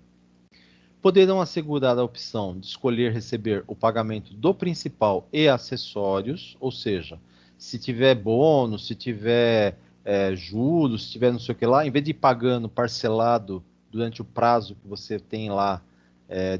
Poderão assegurar a opção de escolher receber o pagamento do principal e acessórios, ou seja, se tiver bônus, se tiver juros, se tiver não sei o que lá, em vez de ir pagando parcelado durante o prazo que você tem lá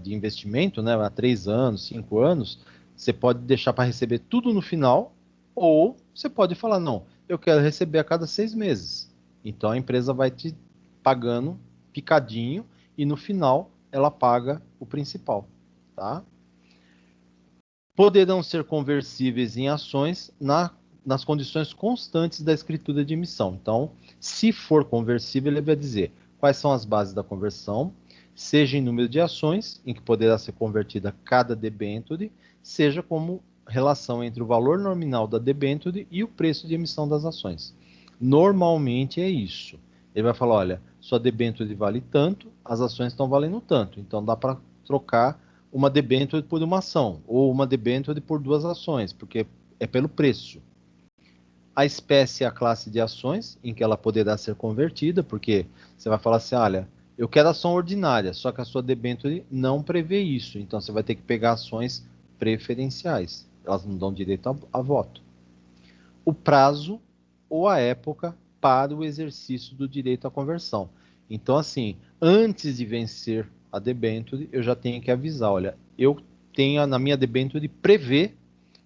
de investimento, né, há 3 anos, 5 anos, você pode deixar para receber tudo no final, ou você pode falar, não, eu quero receber a cada 6 meses. Então a empresa vai te pagando picadinho e no final ela paga o principal, tá? Poderão ser conversíveis em ações nas condições constantes da escritura de emissão. Então, se for conversível, ele vai dizer quais são as bases da conversão, seja em número de ações, em que poderá ser convertida cada debênture, seja como relação entre o valor nominal da debênture e o preço de emissão das ações. Normalmente é isso. Ele vai falar, olha, sua debênture vale tanto, as ações estão valendo tanto, então dá para trocar uma debênture por uma ação, ou uma debênture por 2 ações, porque é pelo preço. A espécie é a classe de ações em que ela poderá ser convertida, porque você vai falar assim, olha, eu quero ação ordinária, só que a sua debênture não prevê isso, então você vai ter que pegar ações preferenciais, elas não dão direito a voto. O prazo ou a época para o exercício do direito à conversão. Então, assim, antes de vencer a debênture, eu já tenho que avisar, olha, eu tenho na minha debênture prevê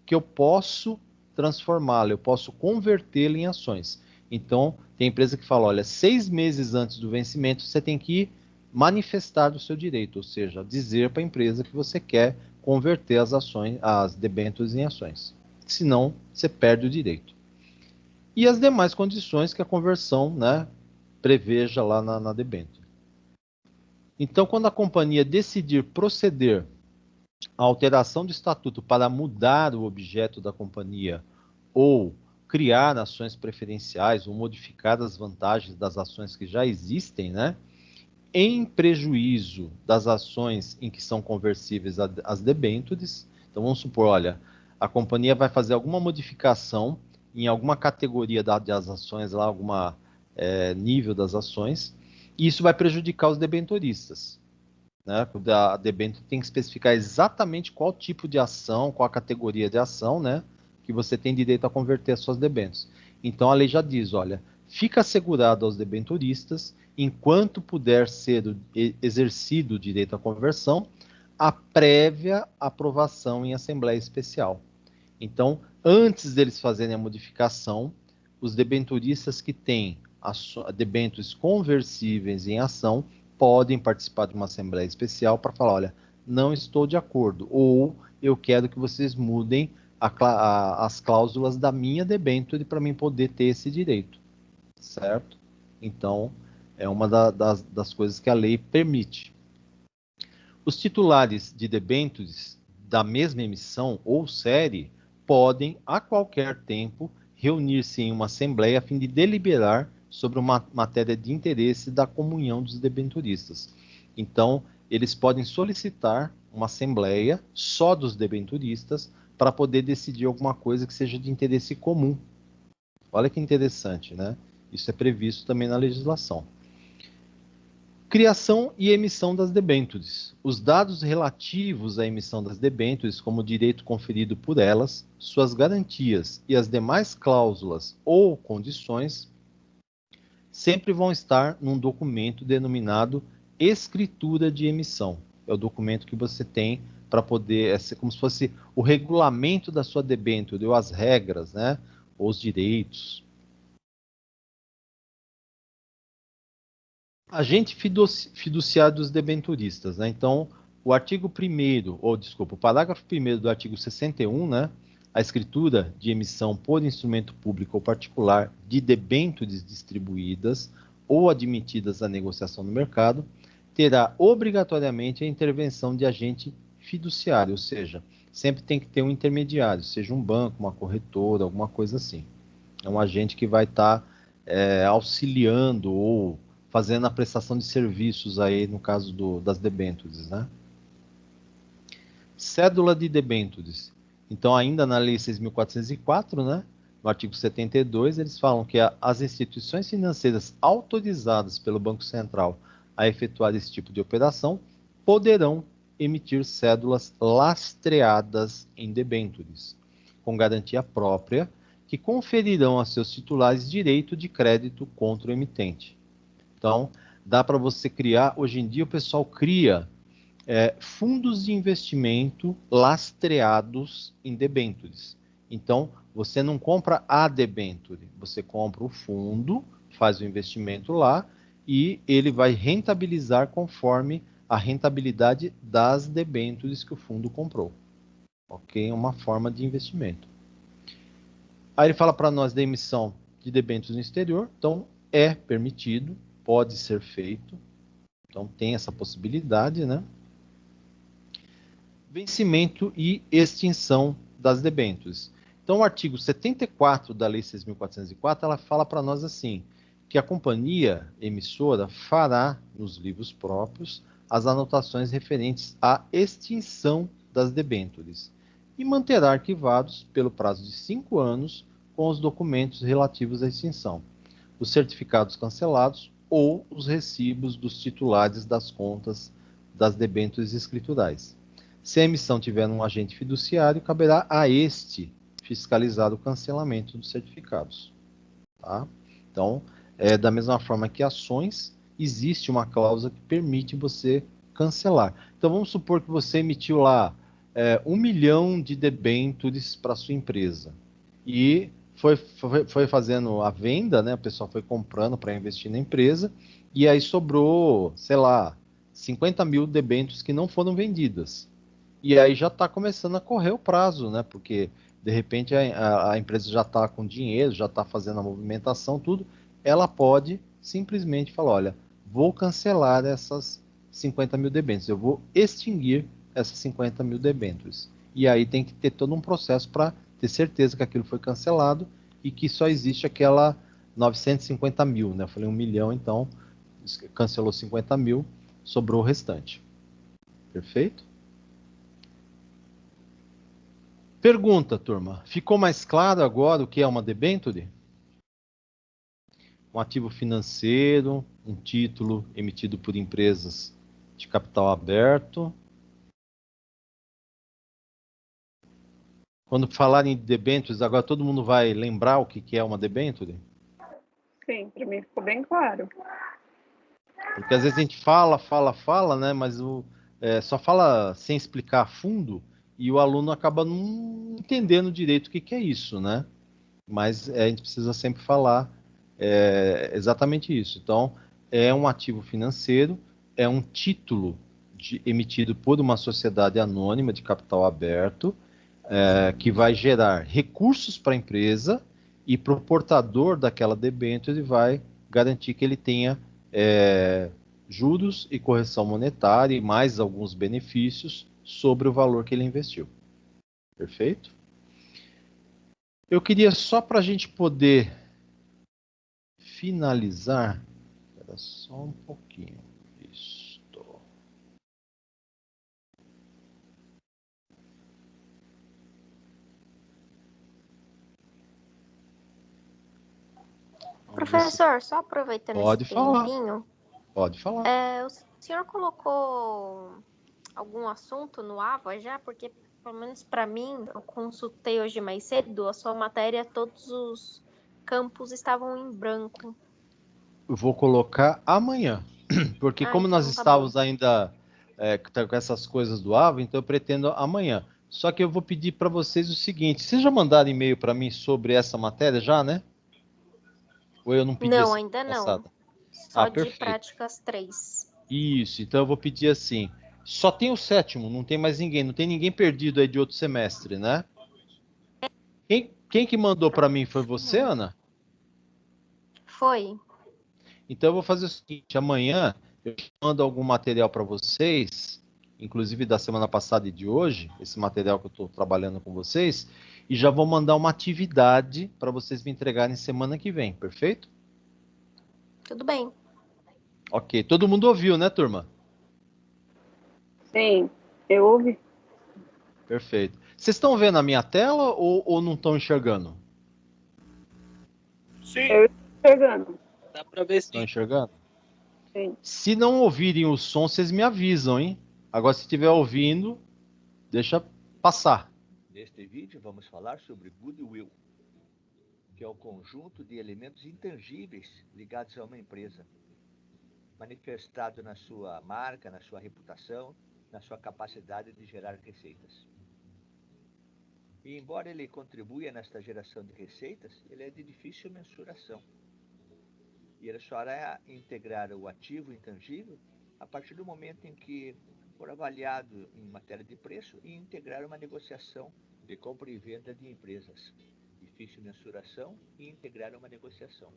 que eu posso transformá-la, eu posso convertê-la em ações. Então, tem empresa que fala, olha, 6 meses antes do vencimento, você tem que manifestar o seu direito, ou seja, dizer para a empresa que você quer converter as debêntures em ações. Senão, você perde o direito. E as demais condições que a conversão, né, preveja lá na debênture. Então, quando a companhia decidir proceder à alteração do estatuto para mudar o objeto da companhia ou criar ações preferenciais ou modificar as vantagens das ações que já existem, né, em prejuízo das ações em que são conversíveis as debêntures. Então, vamos supor, olha, a companhia vai fazer alguma modificação em alguma categoria das ações, lá, alguma nível das ações, e isso vai prejudicar os debenturistas. Né? A debênture tem que especificar exatamente qual tipo de ação, qual a categoria de ação, né, que você tem direito a converter as suas debêntures. Então, a lei já diz, olha, fica assegurado aos debenturistas, enquanto puder ser exercido o direito à conversão, a prévia aprovação em Assembleia Especial. Então, antes deles fazerem a modificação, os debenturistas que têm debêntures conversíveis em ação podem participar de uma Assembleia Especial para falar, olha, não estou de acordo, ou eu quero que vocês mudem as cláusulas da minha debênture para mim poder ter esse direito, certo? Então, é uma das coisas que a lei permite. Os titulares de debêntures da mesma emissão ou série podem, a qualquer tempo, reunir-se em uma assembleia a fim de deliberar sobre uma matéria de interesse da comunhão dos debenturistas. Então, eles podem solicitar uma assembleia só dos debenturistas para poder decidir alguma coisa que seja de interesse comum. Olha que interessante, né? Isso é previsto também na legislação. Criação e emissão das debêntures. Os dados relativos à emissão das debêntures, como o direito conferido por elas, suas garantias e as demais cláusulas ou condições, sempre vão estar num documento denominado escritura de emissão. É o documento que você tem para poder, como se fosse o regulamento da sua debênture, ou as regras, né, ou os direitos. Agente fiduciário dos debenturistas, né? Então, o artigo 1º, ou desculpa, o parágrafo 1º do artigo 61, né? A escritura de emissão por instrumento público ou particular de debêntures distribuídas ou admitidas à negociação no mercado terá obrigatoriamente a intervenção de agente fiduciário, ou seja, sempre tem que ter um intermediário, seja um banco, uma corretora, alguma coisa assim. É um agente que vai estar auxiliando ou fazendo a prestação de serviços aí, no caso das debêntures, né? Cédula de debêntures. Então, ainda na Lei 6.404, né, no artigo 72, eles falam que as instituições financeiras autorizadas pelo Banco Central a efetuar esse tipo de operação poderão emitir cédulas lastreadas em debêntures, com garantia própria, que conferirão a seus titulares direito de crédito contra o emitente. Então, dá para você criar, hoje em dia o pessoal cria fundos de investimento lastreados em debêntures. Então, você não compra a debênture, você compra o fundo, faz o investimento lá e ele vai rentabilizar conforme a rentabilidade das debêntures que o fundo comprou. Ok? É uma forma de investimento. Aí ele fala para nós da emissão de debêntures no exterior. Então, é permitido, pode ser feito. Então, tem essa possibilidade, né? Vencimento e extinção das debêntures. Então, o artigo 74 da Lei 6.404, ela fala para nós assim, que a companhia emissora fará, nos livros próprios, as anotações referentes à extinção das debêntures e manterá arquivados, pelo prazo de 5 anos, com os documentos relativos à extinção, os certificados cancelados ou os recibos dos titulares das contas das debêntures escriturais. Se a emissão tiver um agente fiduciário, caberá a este fiscalizar o cancelamento dos certificados. Tá? Então, da mesma forma que ações, existe uma cláusula que permite você cancelar. Então, vamos supor que você emitiu lá 1 milhão de debêntures para sua empresa e foi fazendo a venda, né? O pessoal foi comprando para investir na empresa e aí sobrou, sei lá, 50 mil debêntures que não foram vendidas. E aí já está começando a correr o prazo, né? Porque, de repente, a empresa já está com dinheiro, já está fazendo a movimentação, tudo. Ela pode simplesmente falar, olha, vou cancelar essas 50 mil debêntures, eu vou extinguir essas 50 mil debêntures. E aí tem que ter todo um processo para ter certeza que aquilo foi cancelado e que só existe aquela 950 mil, né? Eu falei 1 milhão, então cancelou 50 mil, sobrou o restante. Perfeito? Pergunta, turma. Ficou mais claro agora o que é uma debênture? Um ativo financeiro, um título emitido por empresas de capital aberto. Quando falarem de debêntures, agora todo mundo vai lembrar o que é uma debênture? Sim, para mim ficou bem claro. Porque às vezes a gente fala, né? Mas só fala sem explicar a fundo e o aluno acaba não entendendo direito o que é isso, né? Mas a gente precisa sempre falar exatamente isso. Então, é um ativo financeiro, é um título emitido por uma sociedade anônima de capital aberto, que vai gerar recursos para a empresa e para o portador daquela debênture ele vai garantir que ele tenha juros e correção monetária e mais alguns benefícios sobre o valor que ele investiu. Perfeito? Eu queria só para a gente poder finalizar, espera só um pouquinho. Isto. Professor, só aproveitando Pode esse falar. tempinho. Pode falar. O senhor colocou algum assunto no AVA já? Porque, pelo menos para mim, eu consultei hoje mais cedo, a sua matéria, todos os campos estavam em branco. Eu vou colocar amanhã, porque como então nós estávamos ainda com essas coisas do AVA, então eu pretendo amanhã. Só que eu vou pedir para vocês o seguinte, vocês já mandaram e-mail para mim sobre essa matéria já, né? Ou eu não pedi Não, essa ainda passada? não. Só de perfeito. práticas 3. Isso, então eu vou pedir assim. Só tem o sétimo, não tem mais ninguém. Não tem ninguém perdido aí de outro semestre, né? Quem que mandou para mim foi você, Ana? Foi. Então eu vou fazer o seguinte: amanhã eu mando algum material para vocês, inclusive da semana passada e de hoje, esse material que eu estou trabalhando com vocês, e já vou mandar uma atividade para vocês me entregarem semana que vem, perfeito? Tudo bem. Ok, todo mundo ouviu, né, turma? Sim, eu ouvi. Perfeito. Vocês estão vendo a minha tela ou não estão enxergando? Sim. Eu estou enxergando. Dá para ver Estão sim. enxergando? Sim. Se não ouvirem o som, vocês me avisam, hein? Agora, se estiver ouvindo, deixa passar. Neste vídeo vamos falar sobre Goodwill, que é o conjunto de elementos intangíveis ligados a uma empresa, manifestado na sua marca, na sua reputação, na sua capacidade de gerar receitas. E embora ele contribua nesta geração de receitas, ele é de difícil mensuração. E ele só irá integrar o ativo intangível a partir do momento em que for avaliado em matéria de preço e integrar uma negociação de compra e venda de empresas. Difícil mensuração e integrar uma negociação.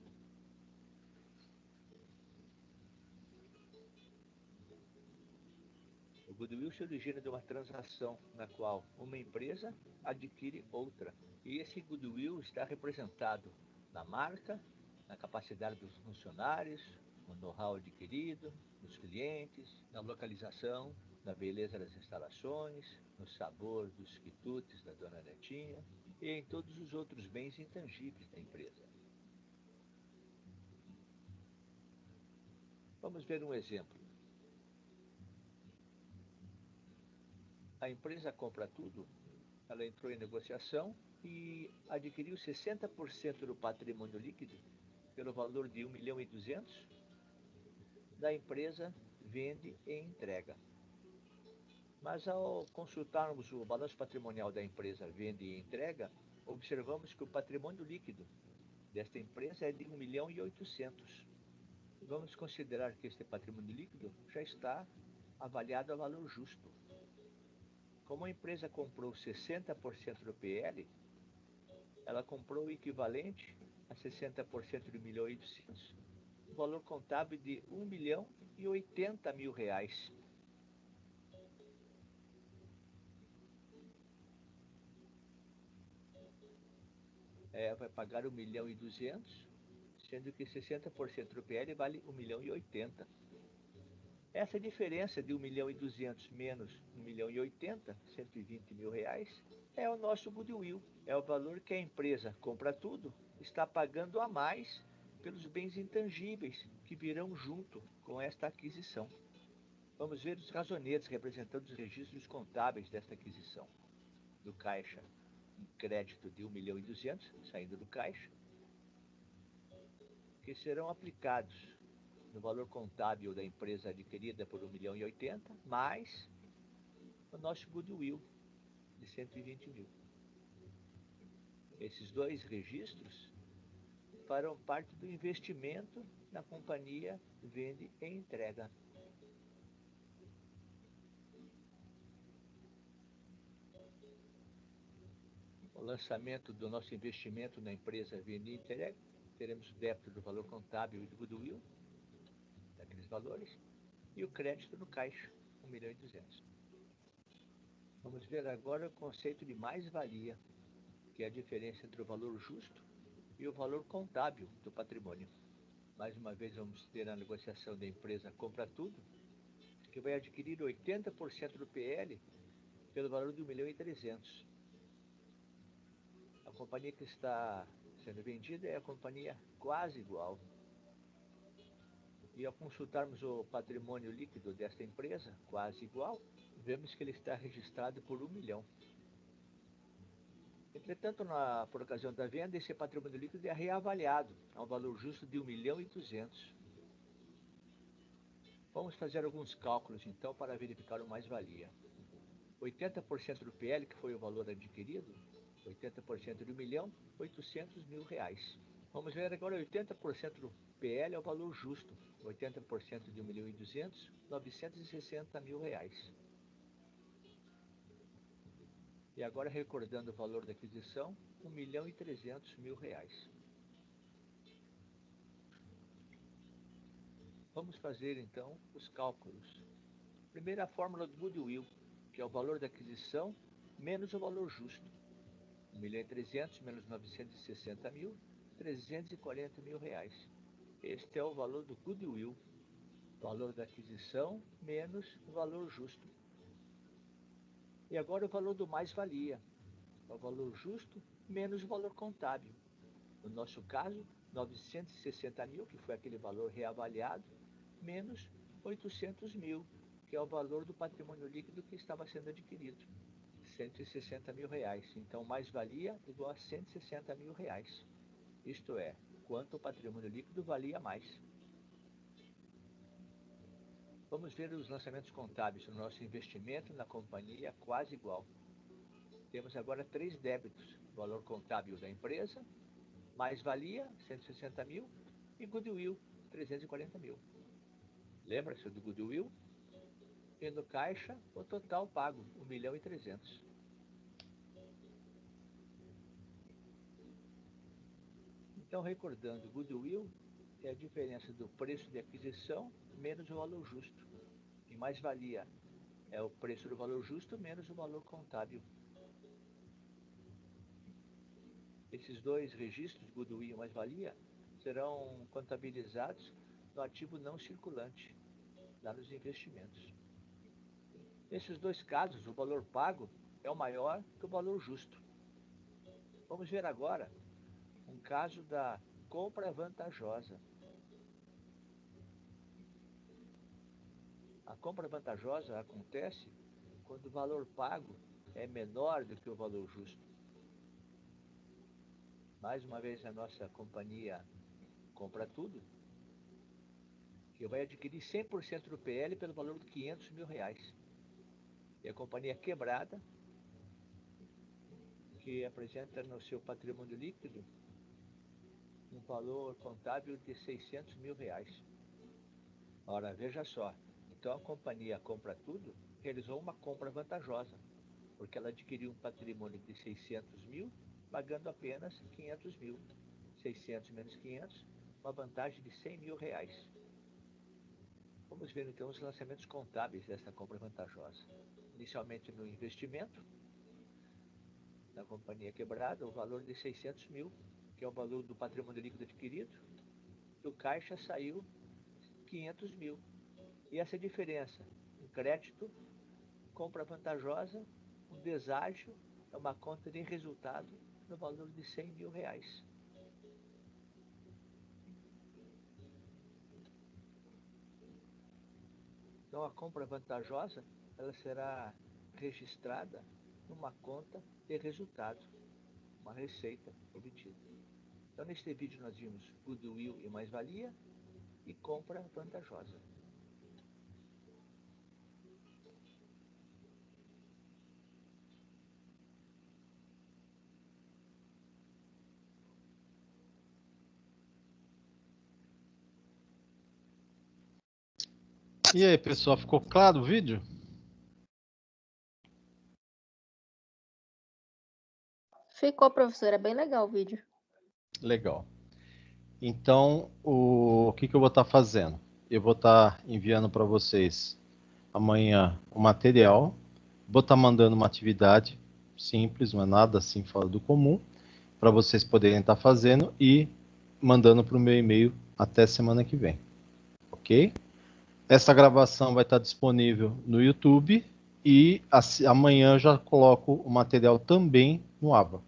O goodwill se origina de uma transação na qual uma empresa adquire outra. E esse goodwill está representado na marca, na capacidade dos funcionários, no know-how adquirido, nos clientes, na localização, na beleza das instalações, no sabor dos quitutes da dona Netinha e em todos os outros bens intangíveis da empresa. Vamos ver um exemplo. A empresa compra tudo, ela entrou em negociação e adquiriu 60% do patrimônio líquido pelo valor de 1.200.000. Da empresa vende e entrega. Mas ao consultarmos o balanço patrimonial da empresa vende e entrega, observamos que o patrimônio líquido desta empresa é de 1.800.000. Vamos considerar que este patrimônio líquido já está avaliado a valor justo. Como a empresa comprou 60% do PL, ela comprou o equivalente a 60% de 1.800.000, o valor contábil de R$ 1.080.000. Vai pagar 1.200.000, sendo que 60% do PL vale 1.080.000. Essa diferença de 1.200.000 menos 1.080.000, R$ 120.000, é o nosso goodwill. É o valor que a empresa compra tudo, está pagando a mais pelos bens intangíveis que virão junto com esta aquisição. Vamos ver os razonetes representando os registros contábeis desta aquisição. Do caixa, um crédito de 1.200.000 saindo do caixa, que serão aplicados no valor contábil da empresa adquirida por 1.080.000, mais o nosso goodwill de 120.000. Esses dois registros farão parte do investimento na companhia vende e entrega. O lançamento do nosso investimento na empresa vende e entrega, teremos o débito do valor contábil e do goodwill, daqueles valores, e o crédito no caixa, 1.200.000. Vamos ver agora o conceito de mais-valia, que é a diferença entre o valor justo e o valor contábil do patrimônio. Mais uma vez vamos ter a negociação da empresa compra tudo, que vai adquirir 80% do PL pelo valor de 1.300.000. A companhia que está sendo vendida é a companhia quase igual. E ao consultarmos o patrimônio líquido desta empresa, quase igual, vemos que ele está registrado por 1 milhão. Entretanto, por ocasião da venda, esse patrimônio líquido é reavaliado ao valor justo de 1.200.000. Vamos fazer alguns cálculos, então, para verificar o mais-valia. 80% do PL, que foi o valor adquirido, 80% de 1.800.000 reais. Vamos ver agora 80% do PL é o valor justo, 80% de 1.200.000, 960 mil reais. E agora recordando o valor da aquisição, 1.300.000 reais. Vamos fazer então os cálculos. Primeiro a fórmula do Goodwill, que é o valor da aquisição menos o valor justo. 1.300.000 menos 960.000, 340 mil reais. Este é o valor do Goodwill, valor da aquisição menos o valor justo. E agora o valor do mais-valia, o valor justo menos o valor contábil. No nosso caso, 960 mil, que foi aquele valor reavaliado, menos 800 mil, que é o valor do patrimônio líquido que estava sendo adquirido. 160 mil reais. Então, mais-valia igual a 160 mil reais. Isto é, quanto o patrimônio líquido valia mais. Vamos ver os lançamentos contábeis no nosso investimento na companhia quase igual. Temos agora 3 débitos: valor contábil da empresa, mais-valia, 160 mil, e Goodwill, 340 mil. Lembra-se do Goodwill? E no caixa, o total pago, 1.300.000. Então, recordando, Goodwill é a diferença do preço de aquisição menos o valor justo. E mais-valia é o preço do valor justo menos o valor contábil. Esses dois registros, Goodwill e mais-valia, serão contabilizados no ativo não circulante, lá nos investimentos. Nesses dois casos, o valor pago é o maior que o valor justo. Vamos ver agora um caso da compra vantajosa. A compra vantajosa acontece quando o valor pago é menor do que o valor justo. Mais uma vez, a nossa companhia Compra Tudo, que vai adquirir 100% do PL pelo valor de 500 mil reais. E a companhia Quebrada, que apresenta no seu patrimônio líquido um valor contábil de 600 mil reais. Ora, veja só, então a companhia Compra Tudo realizou uma compra vantajosa, porque ela adquiriu um patrimônio de 600 mil, pagando apenas 500 mil. 600 menos 500, uma vantagem de 100 mil reais. Vamos ver então os lançamentos contábeis dessa compra vantajosa. Inicialmente no investimento, na companhia Quebrada, o valor de 600 mil, que é o valor do patrimônio líquido adquirido. Do caixa saiu 500 mil. E essa diferença, um crédito, compra vantajosa, um deságio, é uma conta de resultado no valor de 100 mil reais. Então, a compra vantajosa, ela será registrada numa conta de resultado, uma receita obtida. Então, neste vídeo nós vimos Goodwill e mais-valia e compra vantajosa. E aí, pessoal, ficou claro o vídeo? Ficou, professor. É bem legal o vídeo. Legal. Então, o que eu vou estar fazendo? Eu vou estar enviando para vocês amanhã o material, vou estar mandando uma atividade simples, não é nada assim fora do comum, para vocês poderem estar fazendo e mandando para o meu e-mail até semana que vem, ok? Essa gravação vai estar disponível no YouTube e amanhã eu já coloco o material também no Aba.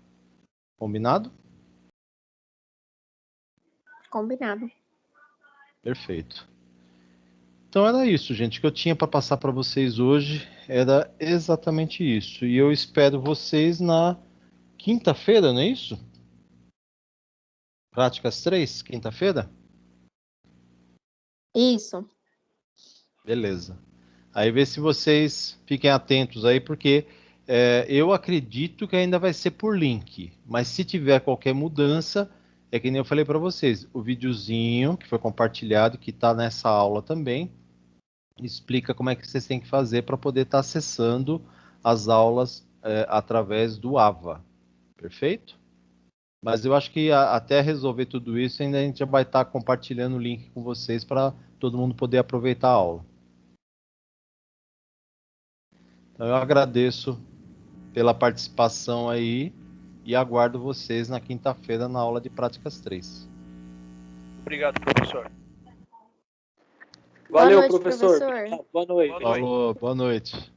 Combinado? Combinado. Perfeito. Então era isso, gente, que eu tinha para passar para vocês hoje era exatamente isso. E eu espero vocês na quinta-feira, não é isso? Práticas 3, quinta-feira? Isso. Beleza. Aí vê se vocês fiquem atentos aí, porque eu acredito que ainda vai ser por link. Mas se tiver qualquer mudança, é que nem eu falei para vocês, o videozinho que foi compartilhado, que está nessa aula também, explica como é que vocês têm que fazer para poder estar acessando as aulas através do AVA. Perfeito? Mas eu acho que até resolver tudo isso, ainda a gente já vai estar compartilhando o link com vocês para todo mundo poder aproveitar a aula. Então eu agradeço pela participação aí e aguardo vocês na quinta-feira na aula de práticas 3. Obrigado, professor. Valeu, noite, professor. professor. Boa noite. Boa noite. Falou, boa noite.